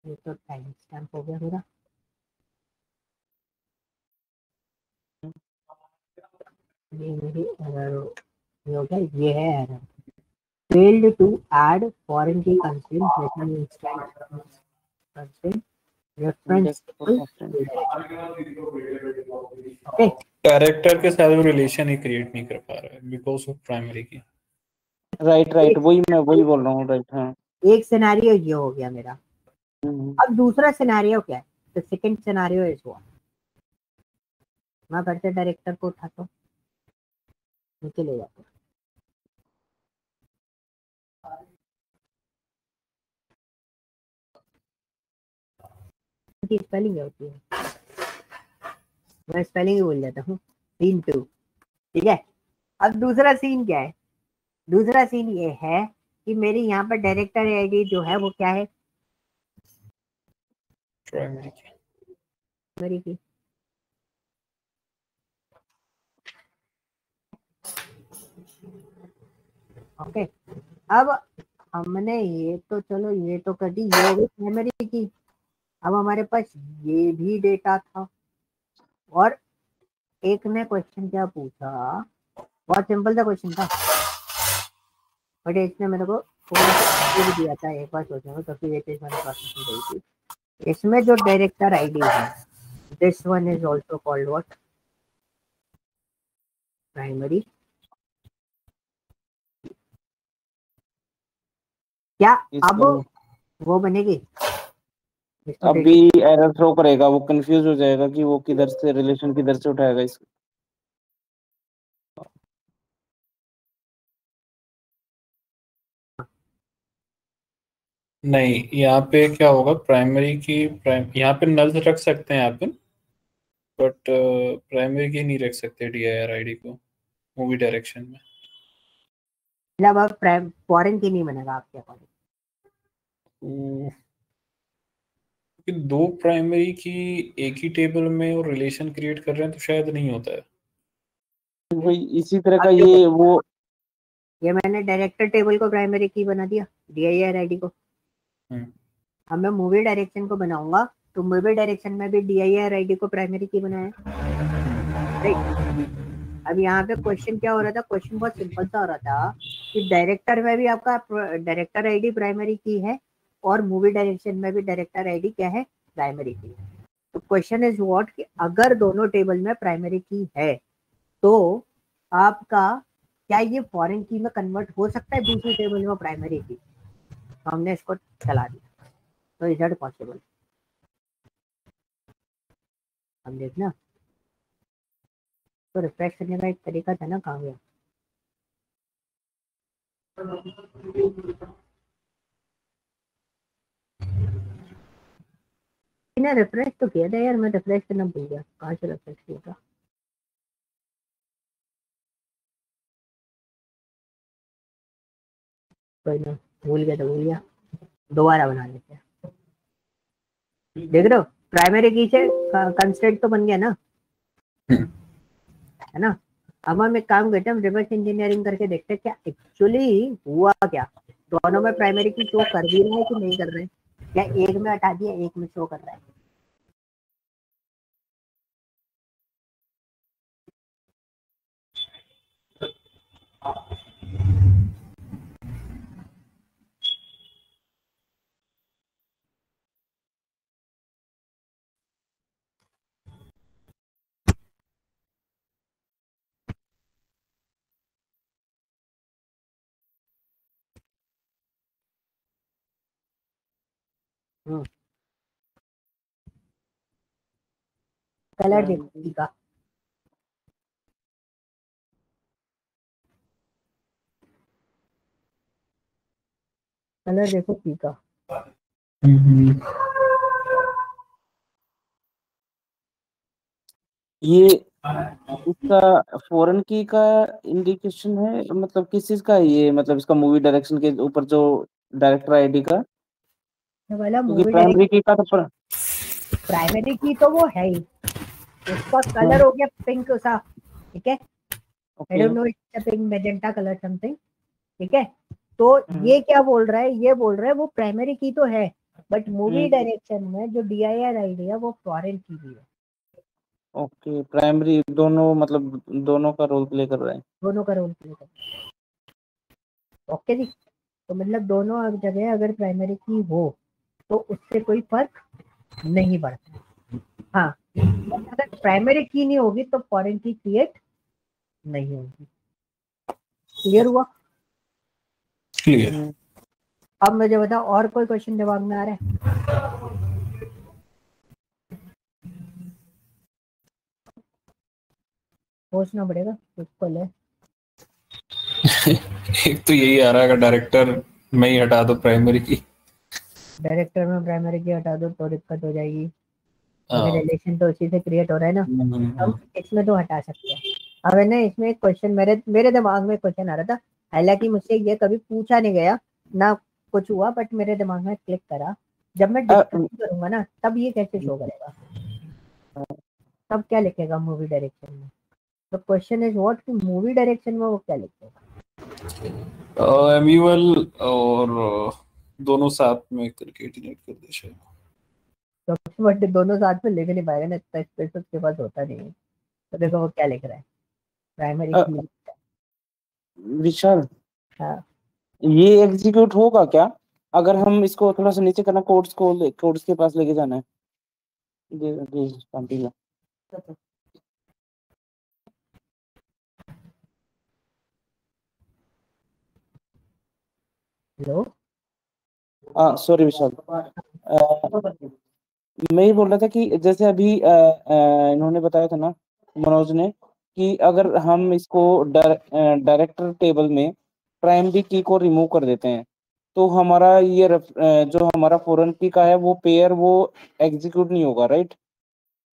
ये तो टाइम स्टैम्प हो गया मेरा। ये मेरी एरर हो गया, ये है error, failed to add foreign key constraint missing instant constraint reference table okay. Character के साथ वो रिलेशन ही क्रिएट नहीं कर पा रहा है बिकॉज ऑफ प्राइमरी की। राइट राइट, वही मैं वही बोल रहा हूँ, राइट। हाँ, एक सिनेरियो ये हो गया मेरा। अब दूसरा सिनेरियो क्या है, तो सेकंड सिनेरियो इज व्हाट, मैं फिर से डायरेक्टर को उठाता हूँ, नीचे ले जाता हूँ, स्पेलिंग होती है, मैं स्पेलिंग ही भूल जाता हूँ, सीन 2। ठीक है, अब दूसरा सीन क्या है, दूसरा सीन ये है कि मेरी यहाँ पर डायरेक्टर आईडी जो है वो क्या है, प्राइमरी की। मेरी की। ओके, अब हमने ये तो चलो ये तो कर दी, ये हो गई प्राइमरी की। अब हमारे पास ये भी डेटा था, और एक ने क्वेश्चन क्या पूछा, बहुत सिंपल सा क्वेश्चन था, बट इसने मेरे को भी दिया था, एक बार सोचने को, तो ये चीज मैंने प्रोसेस गई थी। इसमें जो डायरेक्टर आईडी है, this one is also called what, primary. क्या अब वो बनेगी, अभी एरर थ्रो करेगा, वो कंफ्यूज हो जाएगा कि वो किधर से रिलेशन किधर से उठाएगा इसको। नहीं, यहाँ पे क्या होगा, प्राइमरी की यहाँ पे नल्स रख सकते हैं आप, बट प्राइमरी की नहीं रख सकते DIR आईडी को मूवी डायरेक्शन में। मतलब अब फॉरेन की नहीं बनेगा आपके अकॉर्डिंग, कि दो प्राइमरी की एक ही टेबल में और रिलेशन क्रिएट कर रहे हैं तो शायद नहीं होता है। वही इसी तरह का अब ये वो ये मैंने डायरेक्टर टेबल को प्राइमरी की बना दिया, DIR ID को। अब मैं मूवी डायरेक्शन को बनाऊंगा तो मूवी डायरेक्शन में भी DIR ID को प्राइमरी की बनाया। अब यहाँ पे क्वेश्चन क्या हो रहा था, क्वेश्चन बहुत सिंपल सा हो रहा था कि डायरेक्टर में भी आपका डायरेक्टर आईडी प्राइमरी की है और मूवी डायरेक्शन में भी डायरेक्टर आईडी क्या है, प्राइमरी की है। तो क्वेश्चन इज व्हाट कि अगर दोनों टेबल में प्राइमरी की है तो आपका क्या ये फॉरेन की में कन्वर्ट हो सकता है दूसरी टेबल में प्राइमरी की? तो हमने इसको चला दिया, तो इज दैट पॉसिबल? हम देखना तो रिफ्रेश करने का एक तरीका था ना, कहाँ गया? मैंने रिफ्रेश तो किया था यार, मैं रिफ्रेश करना भूल गया, कहाँ से रिफ्रेश किया था? कोई ना, भूल गया तो भूल गया, दोबारा बना लेते हैं। देख रहे हो प्राइमरी की से कंस्ट्रेंट तो बन गया ना, है ना? अब हम एक काम करते हैं, हम रिवर्स इंजीनियरिंग करके देखते हैं क्या एक्चुअली हुआ क्या, दोनों में प्राइमरी की शो कर भी रहे हैं कि नहीं कर रहे हैं, क्या एक में हटा दिया एक में शो कर रहा है? कलर देखो का, कलर देखो पी का। ये इसका फॉरेन की का इंडिकेशन है, मतलब किस चीज का है ये, मतलब इसका मूवी डायरेक्शन के ऊपर जो डायरेक्टर आईडी का, वाला क्योंकि मूवी प्राइमरी की का तो प्राइमरी की तो वो है ही, उसका कलर हो गया पिंक सा, ठीक है? I don't know it's pink magenta colour something, ठीक है? तो ये क्या बोल रहा है, ये बोल रहा है वो प्राइमरी की तो है बट मूवी डायरेक्शन में जो DIR आईडी है वो फॉरेन की भी है। ओके, प्राइमरी दोनों मतलब दोनों का रोल प्ले कर रहा है, दोनों का रोल प्ले कर रहा है। ओके जी, तो मतलब दोनों जगह अगर प्राइमरी की हो तो उससे कोई फर्क नहीं पड़ता। हाँ, अगर प्राइमरी की नहीं होगी तो फॉरेन की क्रिएट नहीं होगी। क्लियर हुआ? क्लियर। अब मुझे बताओ और कोई क्वेश्चन दिमाग में आ रहा है? सोचना पड़ेगा उसको ले। एक तो यही आ रहा है, अगर डायरेक्टर में ही हटा दो प्राइमरी की, डायरेक्टर में प्राइमरी की हटा दो तो दिक्कत हो जाएगी, अगर रिलेशन तो उसी से क्रिएट हो रहा है ना, हम इसमें तो हटा सकते हैं। अब है ना, इसमें एक क्वेश्चन मेरे दिमाग में क्वेश्चन आ रहा था, हालांकि मुझसे ये कभी पूछा नहीं गया ना कुछ हुआ, बट मेरे दिमाग में क्लिक करा, जब मैं डिस्कस करूंगा ना तब ये कैसे शो करेगा, तब क्या लिखेगा मूवी डायरेक्शन में? तो क्वेश्चन इज व्हाट कि मूवी डायरेक्शन में वो क्या लिखेगा? MUL और दोनों साथ में करके डिलीट कर दे शायद। तो बट दोनों साथ में लिख नहीं पाएगा ना, इतना स्पेस उसके पास होता नहीं है। तो देखो वो क्या लिख रहा है, प्राइमरी की। विशाल, हाँ, ये एग्जीक्यूट होगा क्या अगर हम इसको थोड़ा सा नीचे करना, कोड्स के पास लेके जाना है? हेलो, सॉरी विशाल, मैं ये बोल रहा था कि जैसे अभी इन्होंने बताया था ना, मनोज ने, कि अगर हम इसको डायरेक्टर टेबल में प्राइमरी की को रिमूव कर देते हैं तो हमारा ये जो हमारा फॉरेन की का है वो पेयर वो एग्जीक्यूट नहीं होगा, राइट?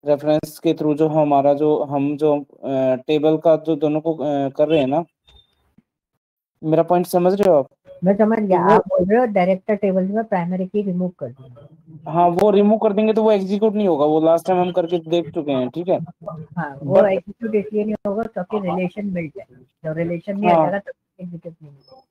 रेफरेंस के थ्रू जो हमारा जो टेबल का जो दोनों को कर रहे हैं ना, मेरा पॉइंट समझ रहे हो आप? मैं समझ गया। तो वो आप बोल रहे हो डायरेक्टर टेबल में प्राइमरी की रिमूव कर दूंगा। हाँ वो रिमूव कर देंगे तो वो एग्जीक्यूट नहीं होगा, वो लास्ट टाइम हम करके देख चुके हैं, ठीक है। हाँ वो बट एग्जीक्यूट इसलिए नहीं होगा क्योंकि रिलेशन बिल्ट है, जब रिलेशन नहीं हाँ हटेगा तब एग्जीक्यूट नहीं होगा।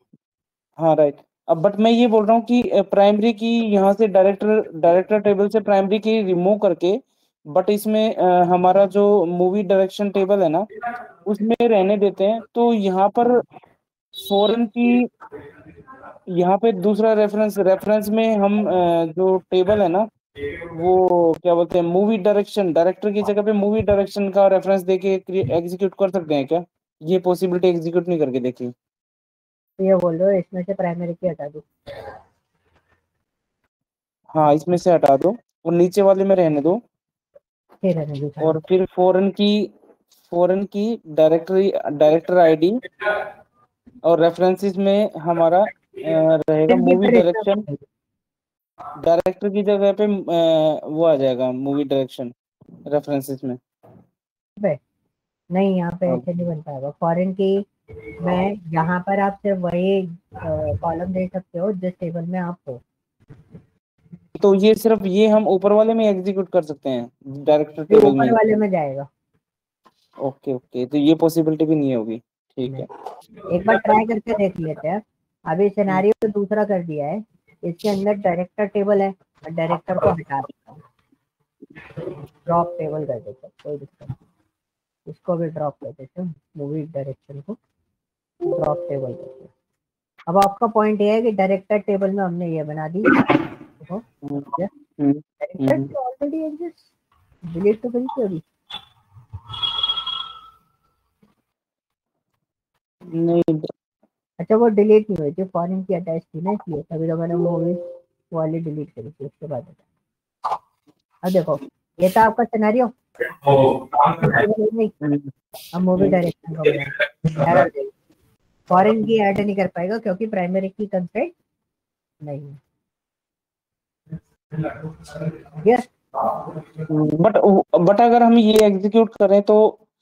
हाँ राइट। अब बट मैं ये बोल रहा हूँ कि प्राइमरी की यहाँ से डायरेक्टर टेबल से प्राइमरी की रिमूव करके, बट इसमें हमारा जो मूवी डायरेक्शन टेबल है ना उसमें रहने देते हैं। तो यहाँ पर फॉरेन की, यहाँ पे दूसरा रेफरेंस रेफरेंस में हम जो टेबल है ना वो क्या बोलते हैं, मूवी डायरेक्शन, डायरेक्टर की जगह पे मूवी डायरेक्शन का रेफरेंस देके एग्जीक्यूट कर सकते हैं क्या? ये पॉसिबिलिटी एग्जीक्यूट नहीं करके देखी। तो ये बोल रहे हो इसमें से प्राइमरी की हटा दो? हाँ इसमें से हटा दो और नीचे वाले में रहने दो। फिर रहने दो और साइड। फिर फॉरेन की डायरेक्टर आईडी और रेफरेंसेस में हमारा रहेगा फिर भी मूवी डायरेक्शन। परेशान डायरेक्टर की जगह पे वो आ जाएगा मूवी डायरेक्शन रेफरेंसेस में। पे नहीं, यहाँ पे हाँ ऐसे नहीं बन पाएगा फॉरेन की। मैं यहाँ पर आप सिर्फ वही कॉलम दे सकते हो जिस टेबल में आप हो। तो ये सिर्फ ये हम ऊपर वाले में एग्जीक्यूट कर सकते हैं डायरेक्टर ये टेबल में ऊपर ही। वाले में जाएगा। ओके ओके, तो ये पॉसिबिलिटी भी नहीं होगी, ठीक है। नहीं, एक बार ट्राई करके देख लेते हैं। अभी हम्म, सिनेरियो तो दूसरा कर दिया है, इसके अंदर डायरेक्टर टेबल है, डायरेक्टर को हटा देता हूँ, ड्रॉप टेबल कर देते हैं, कोई दिक्कत नहीं। इसको भी ड्रॉप कर देते हैं, मूवी डायरेक्शन को ड्रॉप टेबल करते हैं। अब आपका पॉइंट ये है कि डायरेक्टर टेबल में हमने ये बना दी, देखो हम्म, हम्म, डायरेक्टर ऑलरेडी एग्जिस्ट, डिलीट तो करी थी अभी। नहीं अच्छा वो डिलीट नहीं हुई थी, फॉरेन की अटैच थी ना, इसलिए तभी तो मैंने मूवी वाली डिलीट करी थी उसके बाद। अब देखो ये था आपका सिनेरियो, नहीं हम्म, अब मूवी डायरेक्शन का बना। फॉरेन की ऐड नहीं कर पाएगा क्योंकि प्राइमरी की कंस्ट्रेंट नहीं है। यस बट बट अगर हम ये एग्जीक्यूट करें तो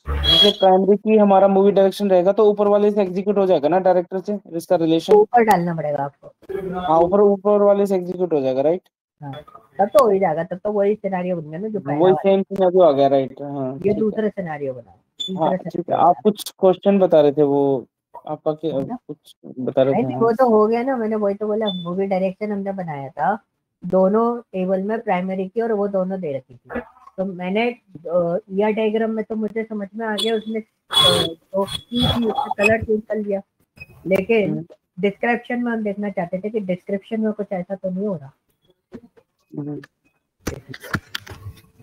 जैसे प्राइमरी की हमारा मूवी डायरेक्शन रहेगा तो ऊपर वाले से एग्जीक्यूट हो जाएगा ना डायरेक्टर से इसका रिलेशन। ऊपर डालना पड़ेगा आपको। हाँ ऊपर ऊपर वाले से एग्जीक्यूट हो जाएगा, राइट। हाँ तब तो हो ही जाएगा, तब तो वही सिनेरियो बन गया ना जो पहला वही वाला। सेम सिनेरियो आ गया, राइट, हाँ ये ठीक है। दूसरा सिनेरियो बना, हाँ तीसरा ठीक है, सिनेरियो आप बना कुछ क्वेश्चन बता रहे थे वो, आपका क्या है ना। कुछ बता रहे नहीं थे, नहीं, हाँ। वो तो हो गया ना, मैंने वही तो बोला, मूवी डायरेक्शन हमने बनाया था, दोनों टेबल में प्राइमरी की और वो दोनों दे रखी थी। तो मैंने ईयर डायग्राम में तो मुझे समझ में आ गया, उसने जो की थी उसने कलर चेंज कर लिया, लेकिन हम्म, डिस्क्रिप्शन में हम देखना चाहते थे कि डिस्क्रिप्शन में कुछ ऐसा तो नहीं हो रहा, हम्म,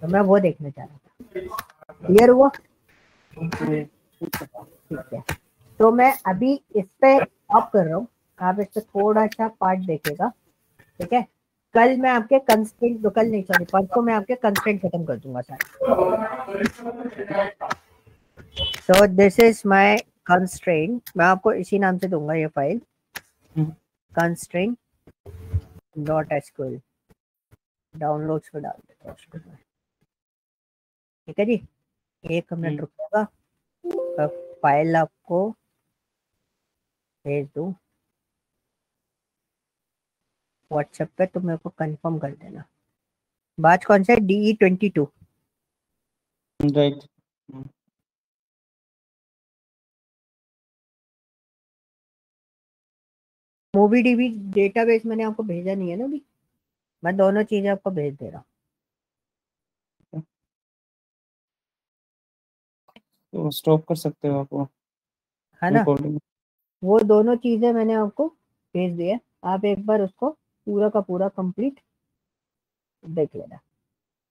तो मैं वो देखना चाह रहा था। क्लियर हुआ? हम्म, ठीक है, तो मैं अभी इस पे ऑफ कर रहा हूँ, आप इस पे थोड़ा सा पार्ट देखेगा, ठीक है। कल मैं आपके कंस्ट्रेंट, तो कल नहीं सॉरी परसों मैं आपके कंस्ट्रेंट खत्म कर दूंगा सारे। So this is my constraint, मैं आपको इसी नाम से दूंगा ये फाइल, हम्म, कंस्ट्रेंट डॉट एसक्यूएल, डाउनलोड्स पे डाल देता हूँ उसको मैं। ठीक है जी, एक मिनट रुकेगा, फाइल आपको भेज दूँ व्हाट्सएप पे, तो मेरे को कंफर्म कर देना। बात कौन सा है? DE22। Right. Movie dB database मैंने आपको भेजा नहीं है ना अभी, मैं दोनों चीजें आपको भेज दे रहा हूँ। तो स्टॉप कर सकते हो आप वो है ना, रिकॉर्डिंग। वो दोनों चीजें मैंने आपको भेज दिया, आप एक बार उसको पूरा का पूरा कंप्लीट देख लेना।